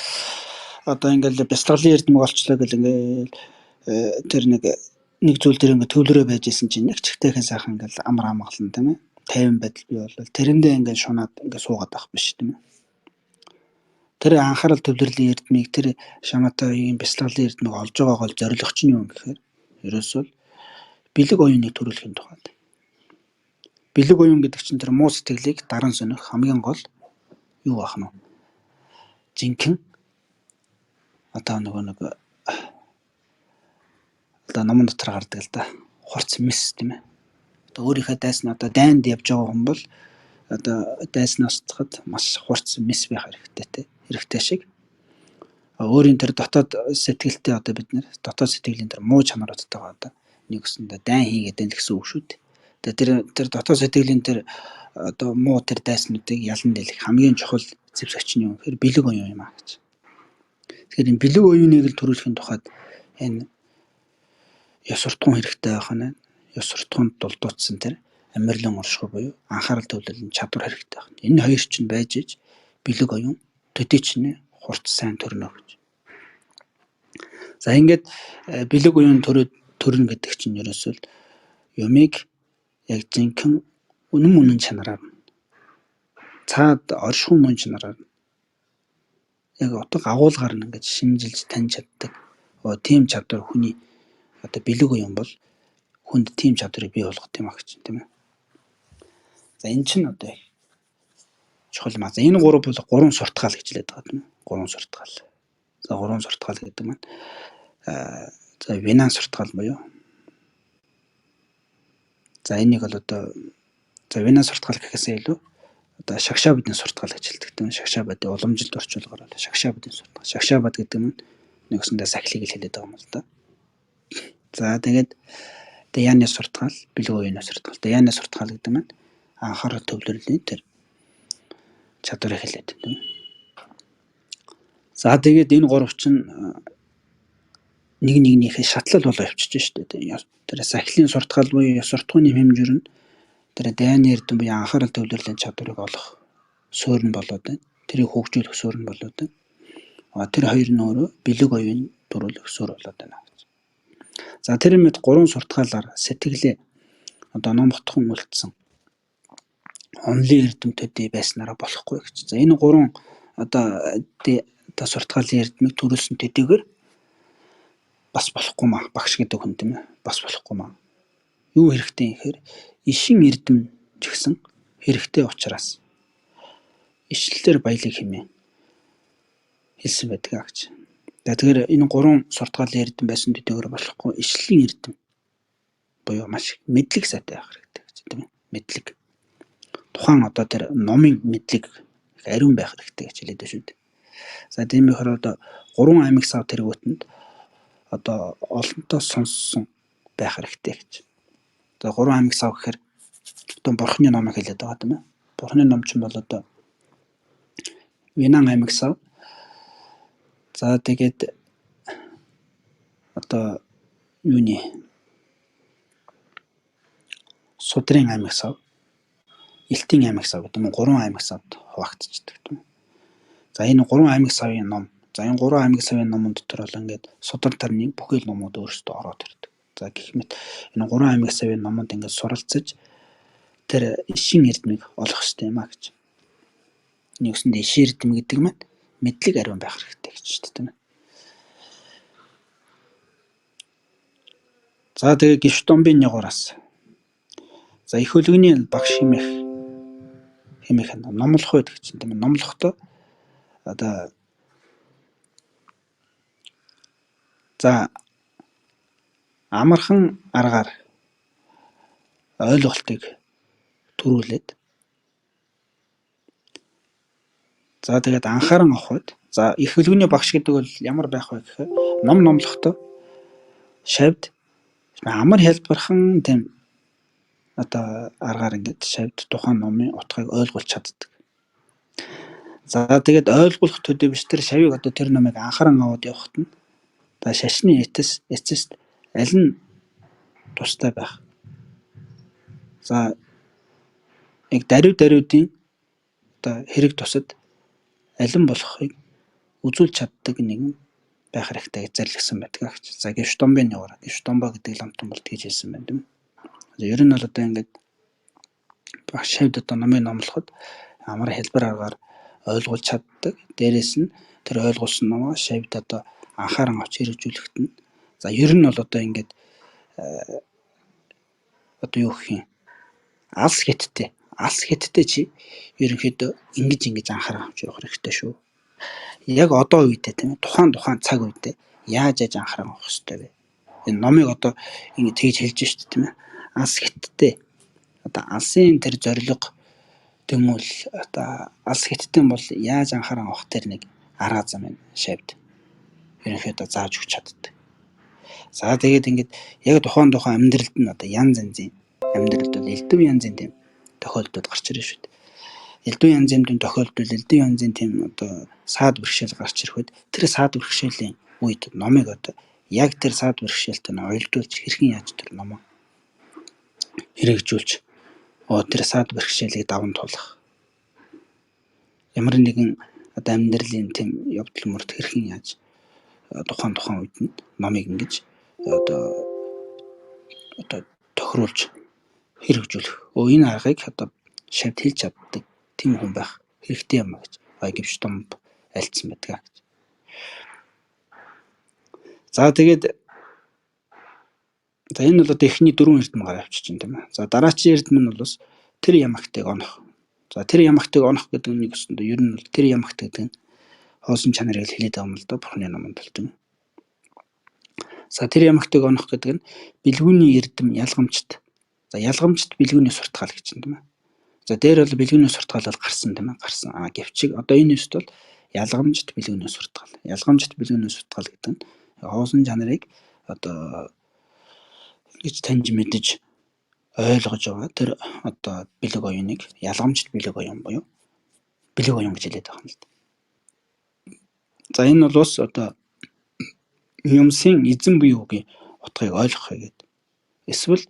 одоо ингээл бясалгалын эрдэмэг олчлоо гэл ингээл тэр нэг зүйл дээр ингээд төвлөрөө байж исэн чинь нэг чихтэйхэн сайхан ингээл амар амгалан тийм ээ 50 байдал бий болол тэрэндээ ингээд шунаад ингээд суугаад байх биш тийм ээ. Тэр анхаарал төвлөрлийн эрдмийг тэр шамаатагийн бясалгалын эрдмийг олж байгаа гол зорилго чинь юу юм гэхээр ерөөсөө бэлэг оюуныг төрүүлэхийн тухайд. Бэлэг оюун гэдэг чинь тэр муу сэтгэлийг даран соних хамгийн гол юу байх нь вэ? Жинхэнэ одоо нөгөө одоо номон дотор гардаг л да. Хурц мис тийм ээ. Одоо өөрийнхөө дайсан одоо дайнд явж байгаа хүн бол одоо дайснаас цахад маш хурц мис байх хэрэгтэй шиг. Өөрийн тэр дотоод сэтгэлтэй одоо бид нэр дотоод сэтгэлийн тэр муу чанаруудтайгаа одоо нэг өсөндөө дайн хийгээд л гэсэн үг шүү дээ. Тэр дотоод сэтгэлийн тэр одоо муу тэр дайснуудыг ялан дэлэх хамгийн чухал зэвсэгч нь юу гэхээр бэлэг оюун юм а гэж. Тэгэхээр энэ бэлэг оюуныг л төрүүлэхийн тухайд энэ ёс суртахуун хэрэгтэй байх нь ёс суртахуунд дулдуутсан тэр амьдралын оршихуй буюу анхаарал төвлөрлийн чадвар хэрэгтэй байна. Энэ хоёр чинь байж иж бэлэг оюун төдий чинь хурц сайн төрнө гэж. За ингээд бэлэг уян төрнө гэдэг чинь ерөөсөө юмыг яг жинхэнэ үнэн чанараар цаад оршихуй мөн чанараар яг утга агуулгаар нь ингээд шинжилж таньж чаддаг. Тийм чадвар хүний одоо бэлэг уян бол хүнд тийм чадварыг бий болгох юм а гэж тийм ээ. За энэ чинь одоо чухал юм а. За энэ гурав бол гурван суртгаал гэж хэлээд байгаа юм. Гурван суртгаал. За гурван суртгаал гэдэг маань за Венан суртгаал буюу. За энийг бол одоо за Венан суртгаал гэхээсээ илүү одоо Шагшабадын суртгаал гэж хэлдэг тийм. Шагшабадын уламжилт орчуулгаар бол Шагшабадын суртгаал. Шагшабад гэдэг нь нэгсэндээ сахилыг хэлээд байгаа юм л да. За тэгээд Даяны суртгаал, бэлэг уяны суртгаал. Даяны суртгаал гэдэг нь анхаарал төвлөрлийн тэр чадварыг хэлээд тийм. За тэгээд энэ гурав чинь нэг нэгнийхээ шатлал болоо явчихж шүү дээ. Тэр сахилын суртгаал буюу ёс суртахууны хэмжүүр нь тэр Даяны эрдэм буюу анхаарал төвлөрлийн чадварыг олох суурь нь болоод байна. Тэрийг хөгжүүлэх суурь нь болоод байна. Тэр хоёр нь өөрөө бэлэг уян төрүүлэх суурь болоод байна. За тэр мэд гурван суртгаалаар сэтгэлээ одоо номхотхон үлдсэн онлын эрдэмтдийн байснараа болохгүй гэж. За энэ гурван одоо суртгаалын эрдэмийг төрүүлсэн төдийгээр бас болохгүй маа. Багш гэдэг хүн тийм ээ. Бас болохгүй маа. Юу хэрэгтэй юм гэхээр ишин эрдэм ч гэсэн хэрэгтэй учраас ишлэлээр баялаг хэмээн хэлсэн байдаг гэж. Тэгэхээр энэ гурван суртгаалын эрдэм байсан төдийгээр болохгүй ишлэлийн эрдэм буюу маш мэдлэг сайтай байх хэрэгтэй гэж тийм ээ. Мэдлэг. Тухайн одоо тэр номын мэдлэг ариун байх хэрэгтэй гэж хэлээд байна шүү дээ. За тийм ихэр одоо гурван аймаг сав тэргүүтэнд одоо олонтоо сонссон байх хэрэгтэй гэж. За гурван аймаг сав гэхээр одоо бурхны номыг хэлээд байгаа тийм ээ. Бурхны ном ч бол одоо Венан аймаг сав. За тэгээд одоо юуны Судрын аймаг сав, Элтийн аймаг сав гэдэг нь гурван аймаг савд хуваагдчихдаг тийм. За энэ гурван аймаг савын ном. За энэ гурван аймаг савын номон дотор бол ингээд Судар тарны бүхэл номууд өөрсдөө ороод ирдэг. За гэх мэт энэ гурван аймаг савын номонд ингээд суралцаж тэр ишин эрдмийг олох хэрэгтэй юм а гэж. Нэгсэнд ишин эрдэм гэдэг нь мэдлэг ариун байх хэрэгтэй гэж шүү дээ тийм ээ. За тэгээ гişт домбын нягуураас. За их хөлгөний багш хэмээх номлох байд гэж тийм ээ. Номлохдоо одоо за амархан аргаар ойлголтыг төрүүлээд за тэгээд анхааран авах үед за их хөлгөний багш гэдэг бол ямар байх вэ гэхээр ном номлохдоо шавьд амар хэлбэрхэн тийм одоо аргаар ингээд шавьд тухайн номын утгыг ойлгуулж чаддаг. За тэгээд ойлгох төдий биш тэр шавьыг одоо тэр номыг анхааран аваад явахт нь за шашны эцэст аль нь тустай байх. За яг даруйдын одоо хэрэг тусад аль нь болохыг үзүүлж чаддаг нэгэн байх хэрэгтэй гэж зарлигсан байдаг гэж. За гişt домбын нягуур. Гişt домбо гэдэг ламтан бол тэгж хэлсэн байна тийм. Ер нь бол одоо ингээд багш шавьд одоо номыг номлоход амар хэлбэр аргаар ойлгуулж чаддаг. Дээрээс нь тэр ойлгуулсан номоо шавьд одоо анхааран авч хэрэгжүүлэхэд нь за ер нь бол одоо ингээд одоо юу гэх юм алс хятадтэй чи ерөнхийдөө ингэж анхааран авч явах хэрэгтэй шүү. Яг одоо үедээ тийм тухайн цаг үедээ яаж анхааран авах хэрэгтэй вэ? Энэ номыг одоо ингэ тэгж хэлж шүү дээ тийм ээ. Алс хятадтэй одоо алсын тэр зориг тэмүүл одоо алс хятадтай бол яаж анхааран авах тэр нэг арга зам байна шавьд. Ерөнхийдөө зааж өгч чаддаг. За тэгээд ингээд яг тухайн амьдралд нь одоо янз янзын амьдралд бол элдв янзын тийм тохиолдлууд гарч ирнэ шүү дээ. Элдв янзын тийм тохиолдол элдв янзын тийм одоо саад бэрхшээл гарч ирэхэд тэр саад бэрхшээлийн үед номыг одоо яг тэр саад бэрхшээлтэй уялдуулж хэрхэн яаж тэр номоо хэрэгжүүлж тэр саад бэрхшээлийг даван туулах. Ямар нэгэн одоо амьдралын тийм явдал мөрд хэрхэн яаж тухайн үед нь номыг ингэж одоо тохируулж хэрэгжүүлэх. Энэ аргыг одоо шавьд хэлж чаддаг тийм хүн байх хэрэгтэй юм гэж Гевш Томб альцсан байдаг гэж. За тэгээд энэ бол одоо эхний 4 эрдэм гараа авчиж байна тийм ээ. За дараачийн эрдэм нь бол бас тэр ямагтыг онох. За тэр ямагтыг онох гэдэг нь өсөндөө ер нь бол тэр ямагт гэдэг нь хоосон чанарыг хэлээд байгаа юм л да Бурхны номонд бол тийм ээ. За тэр ямагтыг онох гэдэг нь бэлгүүний эрдэм ялгамжт. За ялгамжт бэлгүүний суртгаал гэж юм тийм ээ. За дээр бол бэлгүүний суртгаал бол гарсан тийм ээ. Гарсан. Гэвч одоо энэ үст бол ялгамжт бэлгүүний суртгаал. Ялгамжт бэлгүүний суртгаал гэдэг нь хоосон чанарыг одоо гэж таньж мэдэж ойлгож байгаа тэр одоо бэлэг оюуныг ялгамжт бэлэг оюун буюу бэлэг оюун гэж хэлээд байгаа юм л да. За энэ бол бас одоо юмсын эзэн буюу үгийн утгыг ойлгох гэдэг. Эсвэл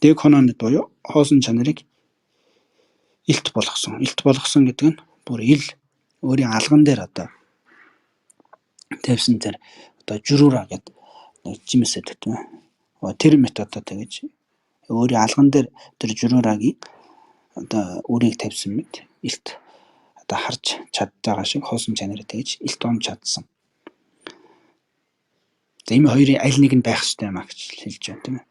декононод буюу хоосон чанарыг илт болгосон. Илт болгосон гэдэг нь бүр ил өөрийн алган дээр одоо тавьсан тэр одоо журуура гэдэг жимс гэдэг тийм ээ. Тэр методтой гэж өөрийн алган дээр тэр журуурагийн одоо үрийг тавьсан мэт илт одоо харж чадж байгаа шиг хоосон чанарыг тэгж илт онж чадсан. За энэ хоёрын аль нэг нь байх ёстой юм а гэж хэлж байна тийм ээ.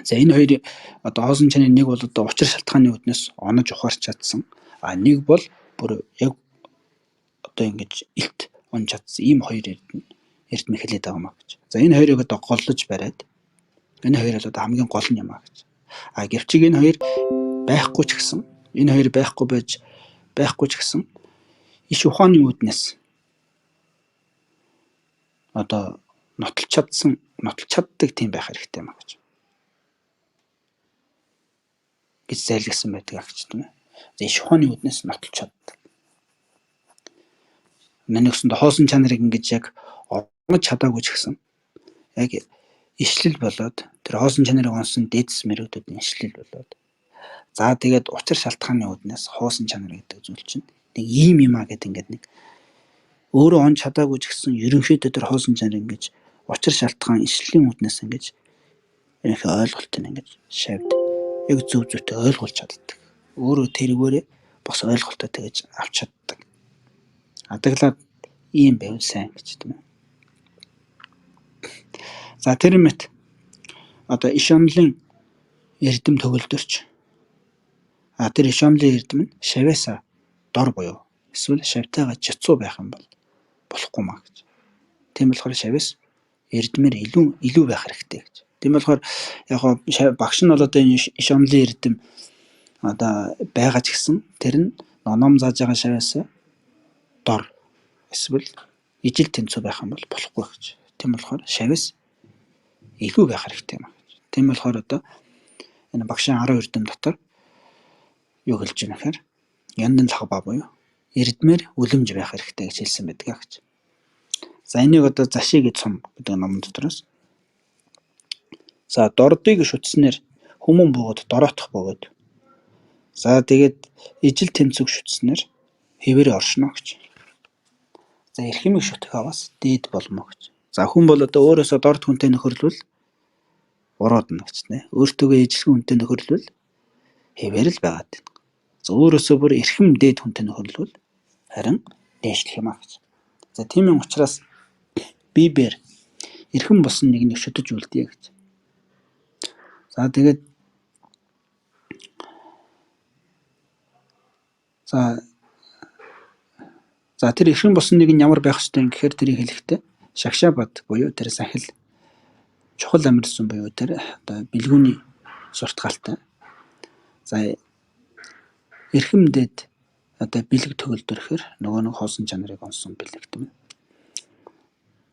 За энэ хоёрын одоо хоосон чанарын нэг бол одоо учир шалтгааны үүднээс онож ухаарч чадсан. Нэг бол бүр яг одоо ингэж илт онж чадсан. Ийм хоёр эрдэмэ хэлээд байгаа юм а гэж. За энэ хоёрыг одоо голлож бариад энэ хоёр бол одоо хамгийн гол нь юм а гэж. Гэвч энэ хоёр байхгүй ч гэсэн энэ хоёр байхгүй ч гэсэн иш ухааны үүднээс одоо нотолж чаддаг тийм байх хэрэгтэй юм а гэж зайлгсан байдаг гэж тийм ээ. За иш ухааны үүднээс нотолж чаддаг. Нэгсэнд хоосон чанарыг ингэж яг онгож чадаагүй ч гэсэн яг ишлэл болоод тэр хоосон чанарыг онсон дээдс мэрэгдүүдийн ишлэл болоод за тэгээд учир шалтгааны үүднээс хоосон чанар гэдэг зүйл чинь нэг ийм юм а гэдэг ингээд нэг өөрөө онж чадаагүй ч гэсэн ерөнхийдөө тэр хоосон чанар ингэж учир шалтгаан ишлэлийн үүднээс ингэж их ойлголт нь ингэж шавьд яг зөвтэй ойлгуулж чаддаг. Өөрөө тэргээрээ бас ойлголтоо тэгэж авч чаддаг. Адаглаад ийм байв сайн гэж тийм ээ. За тэр мэт одоо иш онлын эрдэм төгөлдөрч тэр иш онлын эрдэм нь шавьяасаа дор буюу эсвэл шавьтайгаа жицүү байх юм бол болохгүй маа гэж. Тийм болохоор шавьяас эрдэмээр илүү байх хэрэгтэй гэж. Тийм болохоор яг багш нь бол одоо энэ иш онлын эрдэм одоо байгаа ч гэсэн тэр нь ном зааж байгаа шавьяасаа дор эсвэл ижил тэнцүү байх юм бол болохгүй гэж. Тийм болохоор шавьяас илүү байх хэрэгтэй юм гэж. Тийм болохоор одоо энэ багшийн 10 эрдэм дотор юу хэлж байна гэхээр яндан лхагба буюу эрдмээр үлэмж байх хэрэгтэй гэж хэлсэн байдаг гэж. За энийг одоо Заши гэж сум гэдэг ном дотроос за дордыг шүтснээр хүмүүн бөгөөд дороотох бөгөөд за тэгээд ижил тэнцүг шүтснээр хэвээрээ оршно гэж. За эрхэмийг шүтэх аваас дээд болмо гэж. За хүн бол одоо өөрөөсөө дорд хүнтэй нөхөрлөл уруудна гэж нэ. Өөртөөгөө ижил хүнтэй нөхөрлөл хэвээр л байгаад байна. За өөрөөсөө бүр эрхэм дээд хүнтэй нөхөрлөл харин дээшлэх юм а гэж. За тийм учраас бибээр эрхэм болсон нэгнийг шүтэж үлдээ гэж. За тэгээд за тэр эрхэм болсон нэг нь ямар байх ёстой юм гэхээр тэрийг хэлэхдээ шагшаабад буюу тэр сахил чухал амьдсан буюу тэр одоо бэлгүүний суртгаалтай. За эрхэм дээд одоо бэлэг төгөлдөрөхөр нөгөө нэг хоосон чанарыг онсон бэлэг тийм ээ.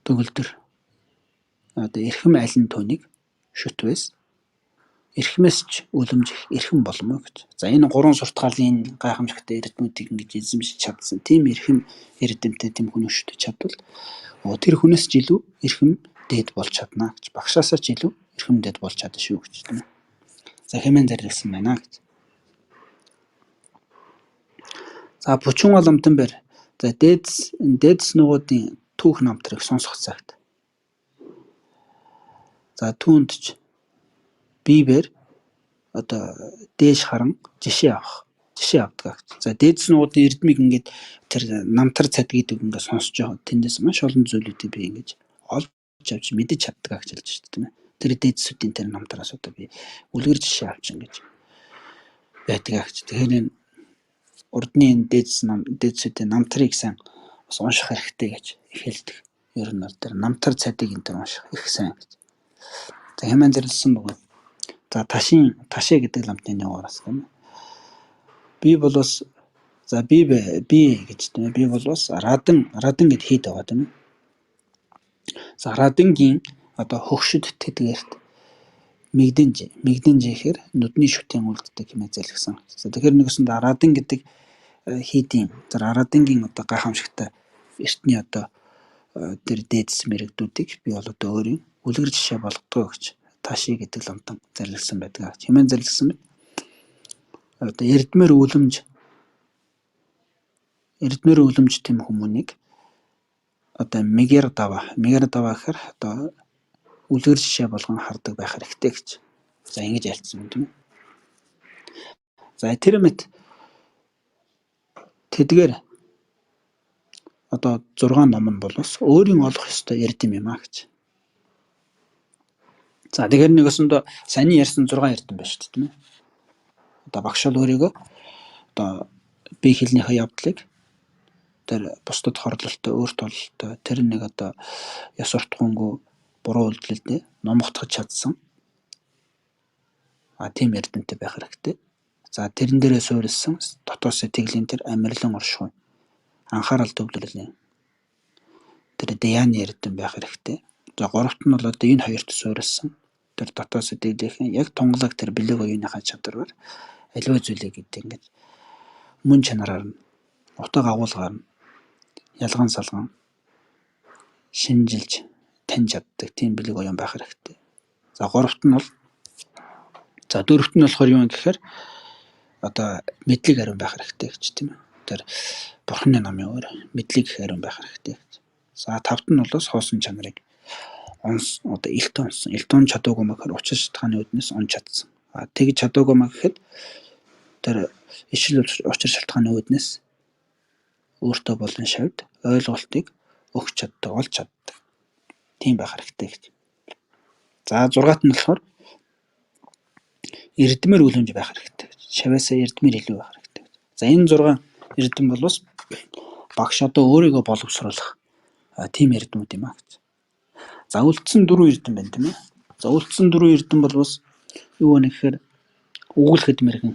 Төгөлдөр одоо эрхэм алин түүнийг шүтвэс эрхмээс ч үлэмжих эрхэм болмоо гэж. За энэ гурван суртгаалын гайхамшигтай эрдэмүүдийг ингэж эзэмшиж чадсан. Тийм эрхэм эрдэмтэй тийм хүн шүтэж чадвал тэр хүнээс ч илүү эрхэм дээд болж чадна гэж. Багшаасаа ч илүү эрхэм дээд болж чадна шүү гэж тийм ээ. За хэмээн зарилсан байна гэж. За бүчин бол амтан бэр. За дээдс нугуудын түүх намтрыг сонсох цагт. За түүнд ч бибээр одоо дээш харан жишээ авдаг. За дээдс нугуудын эрдмийг ингээд тэр намтар цад гэдэг ингээд сонсож байгаа. Тэндээс маш олон зүйлүүдийг би ингэж олж авч мэдэж чаддаг гэж хэлж шүү дээ, тийм ээ. Тэр дээдсүүдийн тэр намтараас одоо би үлгэр жишээ авч ингэж байдаг гэж. Тэгэхээр энэ урдны дээдсүүдийн намтрыг сайн бас унших хэрэгтэй гэж хэлдэг. Ер нь бол тэр намтар цадыг энэ төр унших их сайн гэж. За хэмээн зэрлсэн бөгөөд за ташээ гэдэг ламтны нугараас тийм ээ. Би бол бас за би гэж тийм ээ. Би бол бас радан гэд хийд байгаа тийм ээ. За радангийн одоо хөгшөд тэдгээрт мигдэнж ихээр нүдний шүтэн үлддэг хэмээн зэлгсэн. За тэгэхээр нэгсэн радан гэдэг хийдийн тэр радангийн одоо гайхамшигтай эртний одоо тэр дээдс мэрэгдүүдийг би бол одоо өөрийн үлгэр жишээ болгодог гэж таший гэдэг ламтан зарлигсан байдаг. Хэмээн зарлигсан мэт одоо эрдмэр үлэмж тэм хүмүүнийг одоо мегэр дава гэхээр одоо үлгэр жишээ болгон хардаг байх хэрэгтэй гэж. За ингэж ялцсан юм тийм ээ. За тэр мэт тэдгээр одоо 6 ном нь бол бас өөрийн олох ёстой эрдэм юм а гэж. За тэгэхээр нэгсэндээ саний ярьсан 6 эрдэм байна шүү дээ тийм ээ. Одоо багш бол өөрийгөө одоо бие хэлнийхээ явдлыг тэр бусдад хорлолтой, өөрт ололтой, тэр нэг одоо ёс суртахуунгүй буруу үйлдэлд номготгож чадсан. Тийм эрдэмтэй байх хэрэгтэй. За тэрэн дээрээ суурилсан дотоод сэтгэлийн тэр амирлан оршихуй анхаарал төвлөрлийн тэр дяны эрдэм байх хэрэгтэй. За гуравт нь бол одоо энэ хоёрт суурилсан тэр дотоод сэтгэлийнхэн яг тунгалаг тэр бэлэг оюуныхаа чадвараар аливаа зүйлийг гэдэг ингэж мөн чанараар нь утга агуулгаар нь ялган салган шинжилж таньж чаддаг тийм бэлэг оюун байх хэрэгтэй. За гуравт нь бол за дөрөвт нь болохоор юу юм гэхээр одоо мэдлэг ариун байх хэрэгтэй гэж тийм ээ. Тэр бурхны намын өөр мэдлэг ариун байх хэрэгтэй гэж. За тавт нь бол хоосон чанарыг одоо илт он чадаагүй мэхээр учир шалтгааны үүднээс он чадсан. Тэгж чадаагүй мэхэд тэр ишил учир шалтгааны үүднээс өөртөө болон шавьд ойлголтыг өгч чаддаг, олж чаддаг. Тийм байх хэрэгтэй гэж. За 6-т нь болохоор эрдмэр үлэмж байх хэрэгтэй гэж. Шавьяасаа эрдмэр илүү байх хэрэгтэй гэж. За энэ 6 эрдэм бол бас багш одоо өөрийгөө боловсруулах тийм эрдэмүүд юм а гэж. За үлдсэн 4 эрдэм байна тийм ээ. За үлдсэн 4 эрдэм бол бас юу вэ гэхээр өгүүлэхэд мэргэн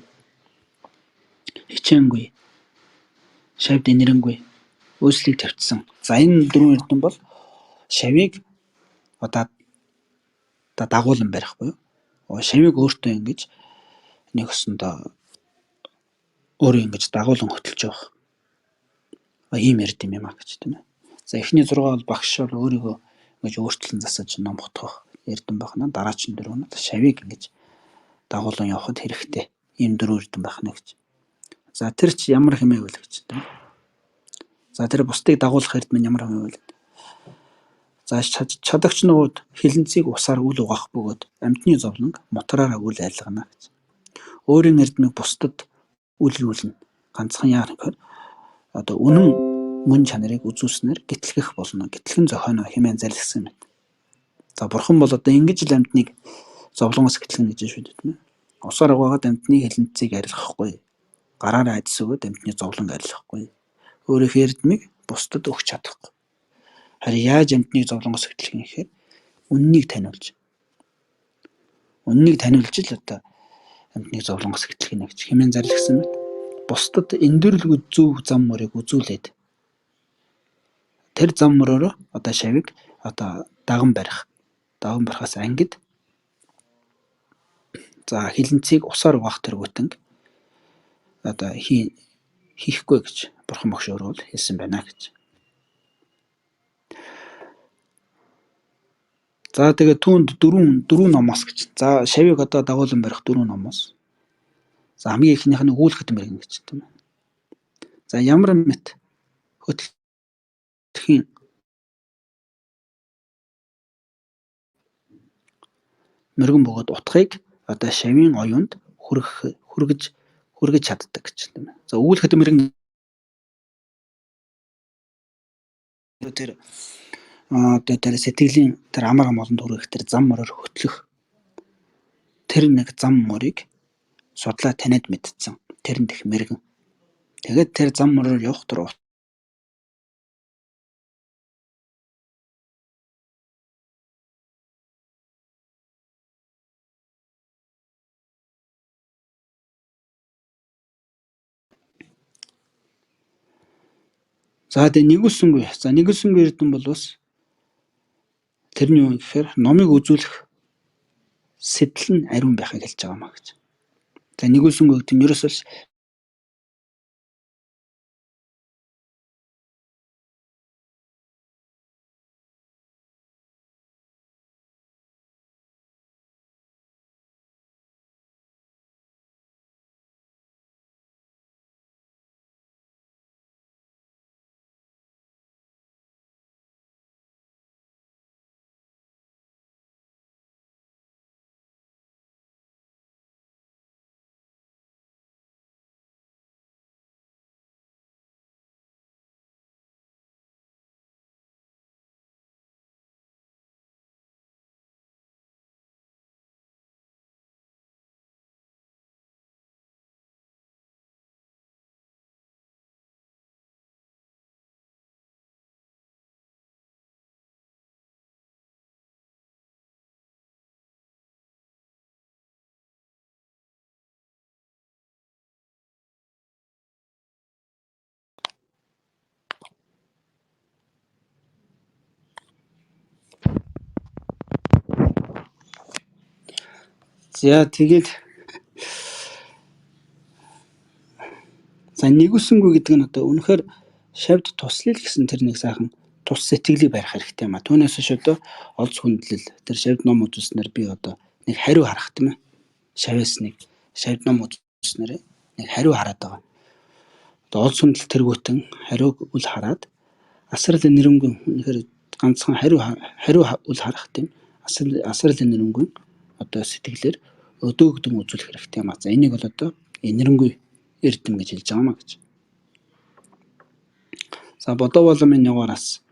хичээнгүй шавьд инэрэнгүй өөрчлөлийг тавьчихсан. За энэ 4 эрдэм бол шавийг одоо дагуулan барих буюу шавийг өөртөө ингэж нэг өсөндөө өөрөө ингэж дагуулan хөтөлж явах ийм эрдэм юм а гэж тийм ээ. За эхний 6 бол багш бол өөрийгөө ингэж өөрчлөн засаж номготгох эрдэм байна. Дараагийн 4 нь шавийг ингэж дагуулan явахд хэрэгтэй ийм 4 эрдэм байна гэж. За тэр ч ямар хэмээн вэ гэж тийм ээ. За тэр бусдыг дагуулах эрдэм нь ямар хэмээн вэ? За чадагч нууд хилэнцгийг усаар үл угаах бөгөөд амьтны зовлонг мотороор үл айлгана гэж. Өөрийн эрдмийг бусдад үл юулна. Ганцхан яах гэхээр одоо үнэн мөн чанарыг үзүүлснээр гэтлэх болно. Гэтлэн зохионо хэмээн зарлигсан мэт. За бурхан бол одоо ингэж л амьтныг зовлонгоос гэтлэнэ гэж шүү дээ тийм ээ. Усаар угаагаад амьтны хилэнцгийг арилгахгүй. Гараараа айдас өгөөд амьтны зовлонг арилгахгүй. Өөрийнхөө эрдмийг бусдад өгч чадахгүй. Харин яаж амьтныг зовлонгоос гэтлэх юм гэхээр үннийг таниулж л одоо амьтныг зовлонгоос гэтлэх нэ гэж хэмээн зарлигсан мэт. Бусдад эндүрлгүй зөв зам мөрийг үзүүлээд тэр зам мөрөөр одоо шавийг одоо даган барихаас ангид за хилэнцгийг усаар угаах тэргүүтэнг одоо хийхгүй гэж бурхан багш өөрөө л хэлсэн байна гэж. За тэгээ түүнд 4 номоос гэж. За шавийг одоо дагуулan барих 4 номоос. За хамгийн ихнийх нь өгүүлэхэд мэргэн гэж тийм ээ. За ямар мэт хөтлөхийн мөргөн бөгөөд утгыг одоо шавийн оюунд хүргэж чаддаг гэж юм. За өгүүлэх хэдэм мэрэгэн тэр одоо тэр сэтгэлийн тэр амар амгалан түргэх тэр зам мороор хөтлөх тэр нэг зам морыг судлаа таниад мэдсэн. Тэрэнд их мэрэгэн. Тэгээд тэр зам мороор явах тэр за тэгээ нэгүүлсэнгүй эрдэм бол бас тэрний юу гэхээр номыг үзүүлэх сэтэл нь ариун байхыг хэлж байгаа маа гэж. За нэгүүлсэнгүй гэдэг нь ерөөсөө за тэгээд за нэгүүлсэнгүй гэдэг нь одоо үнэхээр шавьд туслая л гэсэн тэр нэг сайхан тус сэтгэлийг барих хэрэгтэй юм а. Түүнээс биш одоо олж хүндлэл тэр шавьд ном үзүүлснээр би одоо нэг хариу харах тийм ээ. Шавьд ном үзүүлснээр нэг хариу хараад байгаа. Одоо олж хүндлэл тэргүүтэн хариуг үл хараад асрал нэрэнгүй үнэхээр ганцхан хариу үл харах тийм асрал нэрэнгүй одоо сэтгэлээр өдөөгдөн үзүүлэх хэрэгтэй юм а. За энийг бол одоо нэрэнгүй эрдэм гэж хэлж байгаа маа гэж. За бодоо боломын нёгоораас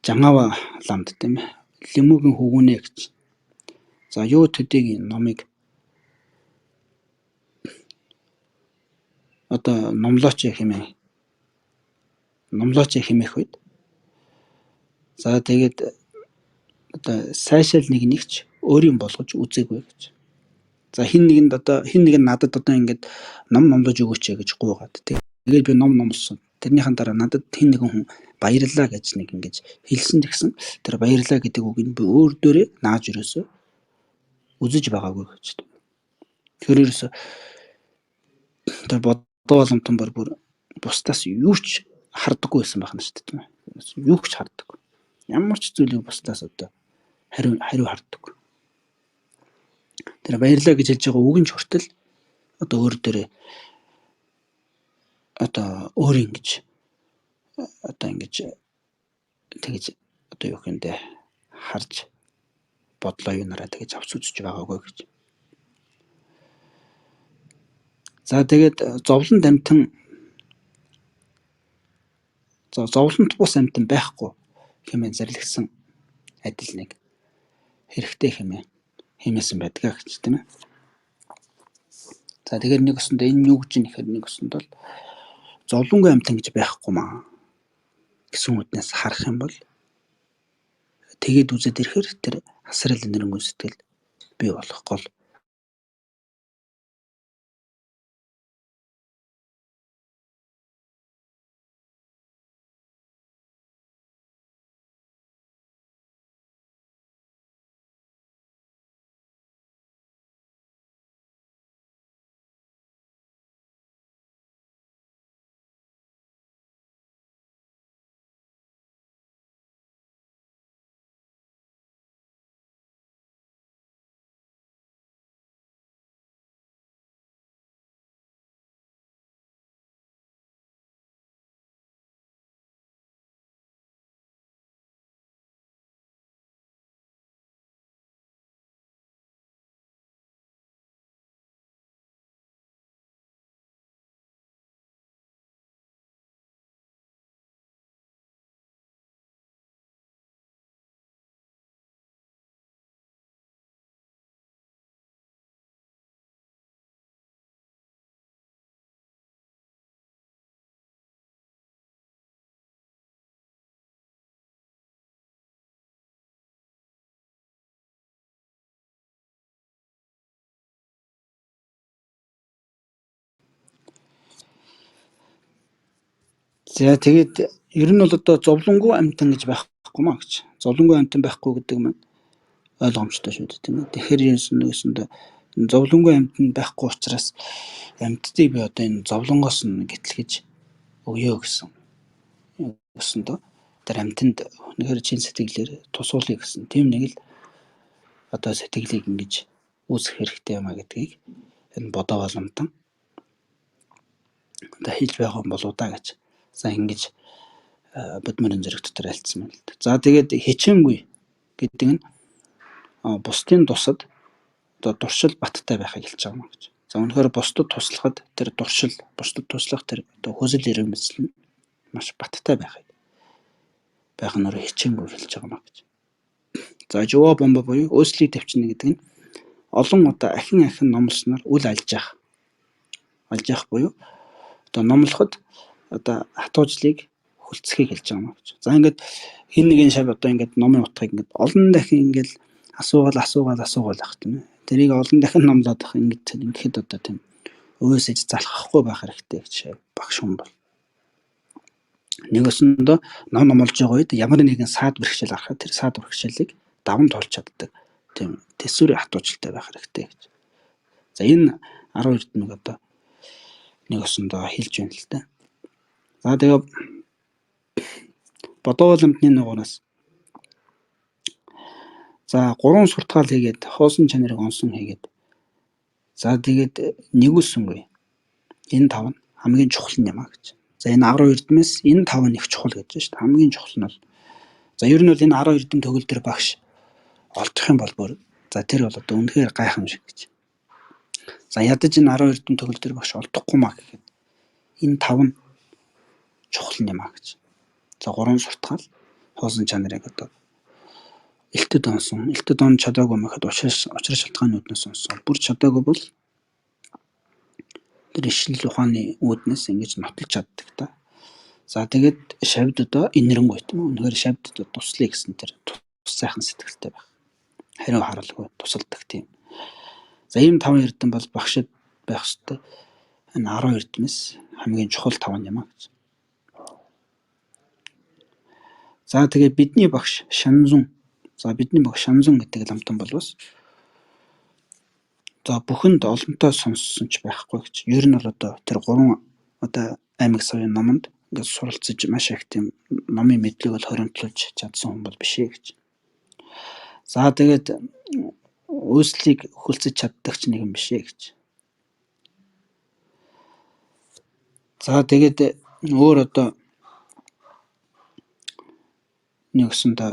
Жангава ламд тийм ээ. Лэмүүгийн хөвгүнэ гэж. За юу төдийгийн номыг одоо номлооч хэмээх үед за тэгээд одоо сайшаал нэгч өөрийн болгож үзээгүй гэж. За хин нэг нь надад одоо ингэж ном номлож өгөөч гэж гуйгаад. Тэгээд би ном номлосон. Тэрнийхэн дараа надад хин нэгэн хүн баярлалаа гэж нэг ингэж хэлсэн гэсэн тэр баярлалаа гэдэг үгийг би өөр дөрөө нааж өрөөсөө үзэж байгаагүй гэж. Тэр ерөөсөө тэр бодоо боломтон бүр бусдаас юу ч хардаггүй байсан байх нь шүү дээ. Юу ч хардаггүй. Ямар ч зүйлийг бусдаас одоо хариу хардаггүй. Тэр баярлалаа гэж хэлж байгаа үг нь ч хүртэл одоо өөр дөрөө одоо өөр ингэж тэгэж одоо юу гэндээ харж бодлоо юу нараа тэгэж авч үзэж байгаагүй гэж. За тэгээд зовлонт бус амьтан байхгүй хэмээн зарлигдсан адил нэг хэрэгтэй хэмээсэн байдгаа гэж тийм ээ. За тэгэхээр нэг өсөндөө энэ юу гэж нэхэр нэг өсөнд бол зовлонгүй амьтан гэж байхгүй маа гэсэн үгнээс харах юм бол тэгээд үзээд ирэхээр тэр асрал нэрэнгүй сэтгэл бий болох гол За тэгээд ер нь бол одоо зовлонгүй амьтан гэж байхгүй маа гэж. Зовлонгүй амьтан байхгүй гэдэг маань ойлгомжтой шүү дээ тийм ээ. Тэгэхээр ерөөсөндөө зовлонгүй амьтан байхгүй учраас амьтдыг би одоо энэ зовлонгоос нь гэтлгэж өгөө гэсэн. Өсөндөө тэр амьтанд үнэхээр чин сэтгэлээр тусуулъя гэсэн. Тийм нэг л одоо сэтгэлийг ингэж үүсгэх хэрэгтэй юм а гэдгийг энэ бодоо боломтон одоо хэлж байгаа юм болоо да гэж. За ингэж бодморын зэрэг дотор альцсан байна л да. За тэгээд хичээнгүй гэдэг нь бусдын тусад одоо дуршил баттай байхыг хэлж байгаа юм гэж. За үнэхээр бусдад туслахад тэр дуршил, бусдад туслах тэр одоо хүсэл эрмэлзэл нь маш баттай байх нь өөрөө хичээнгүй хэлж байгаа юм гэж. За жоо бомба буюу өөрчлөлийг төвчнө гэдэг нь олон удаа ахин номлосноор үл алж явах буюу одоо номлоход одоо хатуужлыг хүлцэхийг хэлж байгаа юм гэж. За ингээд хин нэгэн шав одоо ингээд номын утгыг ингээд олон дахин ингээд асуугаал ах тийм ээ. Тэрийг олон дахин номлоод ах ингээд одоо тийм өөсөж залхахгүй байх хэрэгтэй гэж багш хүн бол. Нэг өсөндөө номлож байгаа үед ямар нэгэн саад бэрхшээл гарахад тэр саад бэрхшээлийг даван туулж чаддаг тийм төсвөрийн хатуужилтай байх хэрэгтэй гэж. За энэ 12 дүнг одоо нэг өсөндөө хэлж байна л да. За тэгээ бодоо боломтны нугараас за 3 суртгаал хийгээд хоосон чанарыг онсон хийгээд за тэгээд нэгүүлсэнгүй энэ 5 нь хамгийн чухал юм а гэж. За энэ 12 эрдмээс энэ 5 нь их чухал гэж байна шүү дээ. Хамгийн чухал нь бол за ер нь бол энэ 12 эрдэм төгөлдөр багш олдох юм бол бүр за тэр бол одоо үнэхээр гайхамшиг гэж. За ядаж энэ 12 эрдэм төгөлдөр багш олдохгүй маа гэхэд энэ 5 нь чухал юм а гэж. За 3 суртгаал хоосон чанарыг одоо элтэд онсон. Элтэд он чадаагүй мэхэд учир шалтгааны үүднээс онсон. Бүр чадаагүй бол тэр ишл ухааны үүднээс ингэж нотолж чаддаг та. За тэгээд шавьд одоо инэрэнгуй тийм үү. Үнэхээр шавьд туслая гэсэн тэр тус сайхан сэтгэлтэй байх. Хариу харалгүй тусалдаг тийм. За ийм 5 эрдэм бол багшид байх ёстой. Энэ 12 эрдмээс хамгийн чухал 5 юм а гэж. За тэгээд бидний багш Шанзун. За бидний багш Шанзун гэдэг ламтан бол бас за бүхэнд олонтой сонссон ч байхгүй гэж. Ер нь бол одоо тэр 3 одоо аймаг савын номонд ингээд суралцж маш их тийм номын мэдлэг бол хоримтлуулж чадсан хүн бол биш ээ гэж. За тэгээд өөрслөлийг хөлцөж чаддаг ч нэгэн биш ээ гэж. За тэгээд өөр одоо нэгсэндээ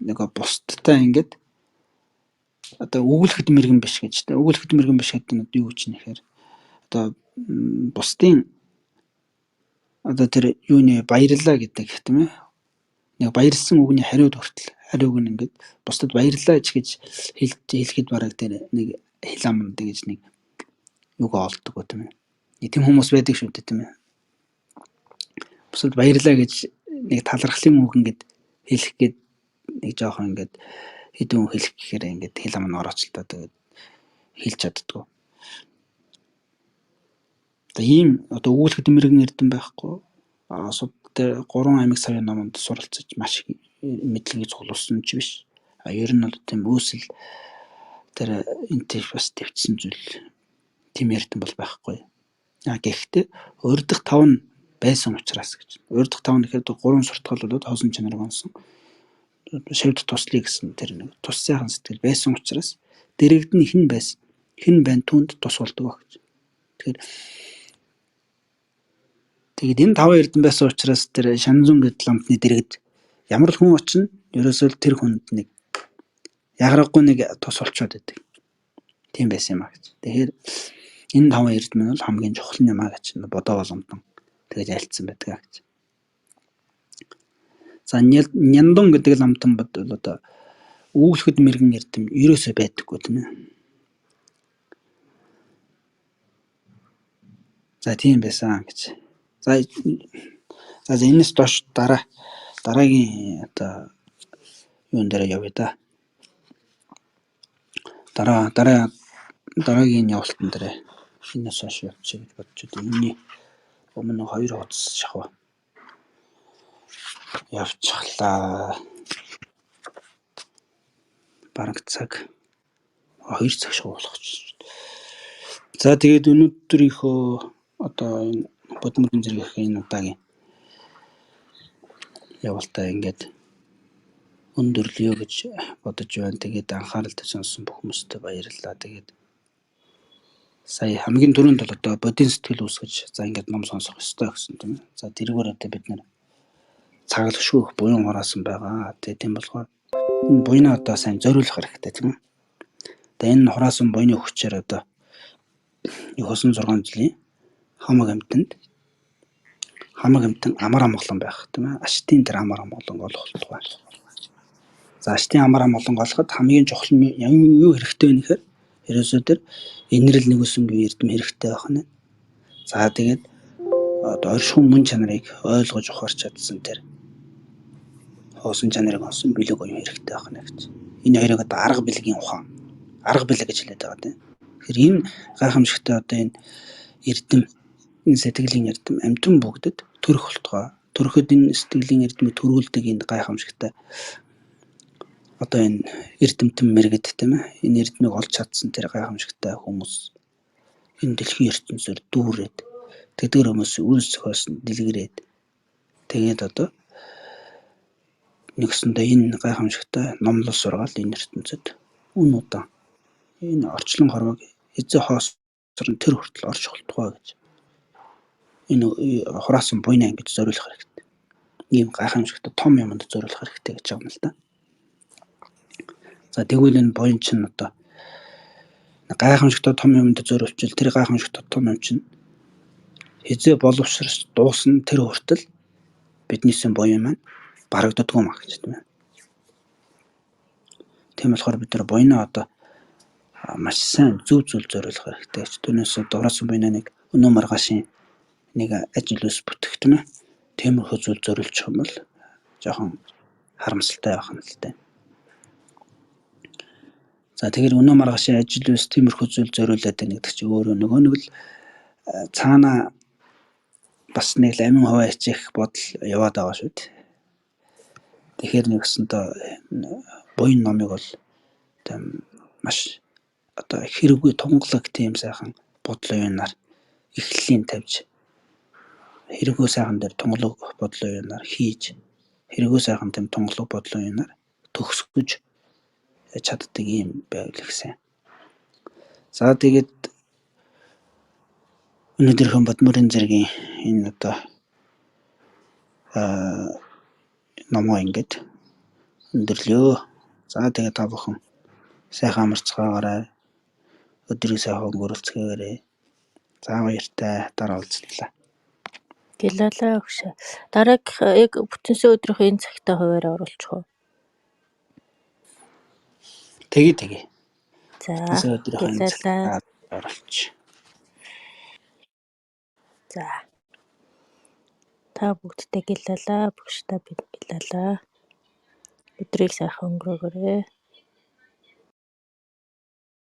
нэг бусдтай ингээд одоо өгүүлэхэд мэрэгэн биш гэж тэ. Өгүүлэхэд мэрэгэн биш гэдэг нь юу гэж нэхээр одоо бусдын одоо тэр юуны баярлаа гэдэг тийм ээ. Нэг баярлсан үгний хариуд хүртэл хариуг нь ингээд бусдад баярлаа гэж хэлэхэд бараг тэр нэг хэл аманд гэж нэг юугаа олддог гоо тийм ээ. Тэм хүмүүс байдаг шүү дээ тийм ээ. Бусдад баярлаа гэж нэг талархлын үг ингээд хэлэх гээд нэг жоохон ингээд хэдэн үг хэлэх гэхээр ингээд хэл ам нь орооцолтой тэгээд хэлж чаддгүй. Одоо ийм одоо өгүүлэхэд мэрэгэн эрдэм байхгүй. Тэр 3 аймаг савын номонд суралцж маш их мэдлэгийг цуглуулсан ч биш. Ер нь бол тийм үүсэл тэр энтэй бас төвчсөн зүйл тийм эрдэм бол байхгүй. Гэхдээ урдах 5 нь байсан учраас гэж. Урдах 5 нь ихэд 3 суртгаал болоод хоосон чанарыг онсон. Шавьд туслая гэсэн тэр нэг тус сайхан сэтгэл байсан учраас дэрэгд нь хэн байсан. Хэн байна түнд тус болдог гэж. Тэгээд энэ 5 эрдэм байсан учраас тэр Шанзун гэдэг ламтны дэрэгд ямар л хүн очино ерөөсөө тэр хүнд нэг ягаргагүй нэг тус олцоод байдаг. Тийм байсан юм а гэж. Тэгэхээр энэ 5 эрдэм нь бол хамгийн чухал юм а гэж бодоо боломтон тэгэж альцсан байдаг гэж. За Няндун гэдэг ламтан бол одоо өгүүлэхэд мэрэгэн эрдэм ерөөсөө байдаггүй тийм ээ. За тийм байсан гэж. За энэс доош дараагийн одоо юун дээр явъя да. Дараагийн явуултан дээр энэс хойш явчих гэж бодож байна. Миний өмнө 2 хуудас шахав. явчихлаа. Бараг цаг 2 цаг шуулгач. За тэгээд өнөөдрийнхөө одоо энэ бодмөрийн зэрэгхийн энэ удаагийн явалтаа ингээд өндөрлөё гэж бодож байна. Тэгээд анхааралтай сонсон бүх хүмүүстээ баярлалаа. Тэгээд сая хамгийн түрүүнд бол одоо бодийн сэтгэл үүсгэж за ингээд ном сонсох ёстой гэсэн тийм ээ. За тэрүүгээр одоо бид нэр цаглагшгүй буян хураасан байгаа. Тэгээд тийм болохоор энэ буйнаа одоо сайн зориулах хэрэгтэй тийм ээ. Тэгээд энэ хураасан буйны хүчээр одоо 96 жилийн хамаг амтанд амар амгалан байх тийм ээ. Аштын тэр амар амгалан олох болтугай. За аштын амар амгалан олоход хамгийн чухал нь юу хэрэгтэй вэ гэхээр ерөөсөө тэр инэрл нэгүсэнгүй эрдэм хэрэгтэй байх нь. За тэгээд одоо оршихуун мөн чанарыг ойлгож ухаарч чадсан тэр хоосон чанарыг олсон бэлэг оюун хэрэгтэй байх нь гэж. Энэ хоёрыг одоо арга бэлгийн ухаан, арга бэлэг гэж хэлээд байгаа тийм. Тэгэхээр энэ гайхамшигтай одоо энэ эрдэм, энэ сэтгэлийн эрдэм амтэн бүгдэд төрөх болтугай. Төрөхөд энэ сэтгэлийн эрдэмийг төрүүлдэг энэ гайхамшигтай одоо энэ эрдэмтэн мэрэгд тийм ээ. Энэ эрдмийг олж чадсан тэр гайхамшигтай хүмүүс энэ дэлхийн ертөнцөөр дүүрээд тэдгэр хүмүүс үл зохиосон дэлгэрээд тэгээд одоо нэгсэндээ энэ гайхамшигтай номлол сургаал энэ ертөнцөд үн удаан энэ орчлон хорвог эзэ хоосрон тэр хүртэл орж холтугай гэж энэ хураасан буйнаа ингэж зориулах хэрэгтэй. Ийм гайхамшигтай том юмд зориулах хэрэгтэй гэж байгаа юм л да. За тэгвэл энэ буйн чинь одоо гайхамшигтай том юмд зориулчихвал тэр гайхамшигтай том юм чинь хизээ боловсрч дуусна тэр хүртэл биднийсэн буян маань барагддаггүй маа гэж тийм ээ. Тийм болохоор бид нар буйнаа одоо маш сайн зөв зориулах хэрэгтэй. Түүнээс дураасан буйнаа нэг өнөө маргаашийн нэг ажил ус бүтэх тийм ээ. Тиймэрхүү зүйл зориулчих юм бол жоохон харамсалтай байх нь л дээ. За тэгэхээр өнөө маргаашийн ажил ус тиймэрхүү зүйл зориулаад байна гэдэг чинь өөрөө нөгөө нэг л цаана бас нэг л амин хуваа хичээх бодол яваад байгаа шүү дээ. Тэгэхээр нэгсэндээ буян номыг бол маш одоо хэрэггүй тунгалаг тийм сайхан бодлоо юунаар эхлэлийн тавьж хэрэггүй сайхан дээр тунгалаг бодлоо юунаар хийж хэрэггүй сайхан тийм тунгалаг бодлоо юунаар төгсгөж чаддаг юм байвал их сайн. За тэгээд өнөөдрийнхөө бодмөрийн зэргийн энэ одоо номоо ингээд өндөрлөө. За тэгээд та бүхэн сайхан амарцгаагаарай. Өдрийг сайхан өнгөрүүлцгээгээрэй. За баяртай дараа уулзлаа. Гэлэлээ өгшөө. Дараагийнх яг бүтэнсэ өдрийнхөө энэ цагтаа хуваараа оруулчих уу? Тэгээ. За. Бүтэнсэ өдрийнхөө энэ цагтаа оруулч. За. Та бүгдтэй гэлэлээ, бүгштэй бид гэлэлээ. Өдрийг сайхан өнгөрөөгөөрэй.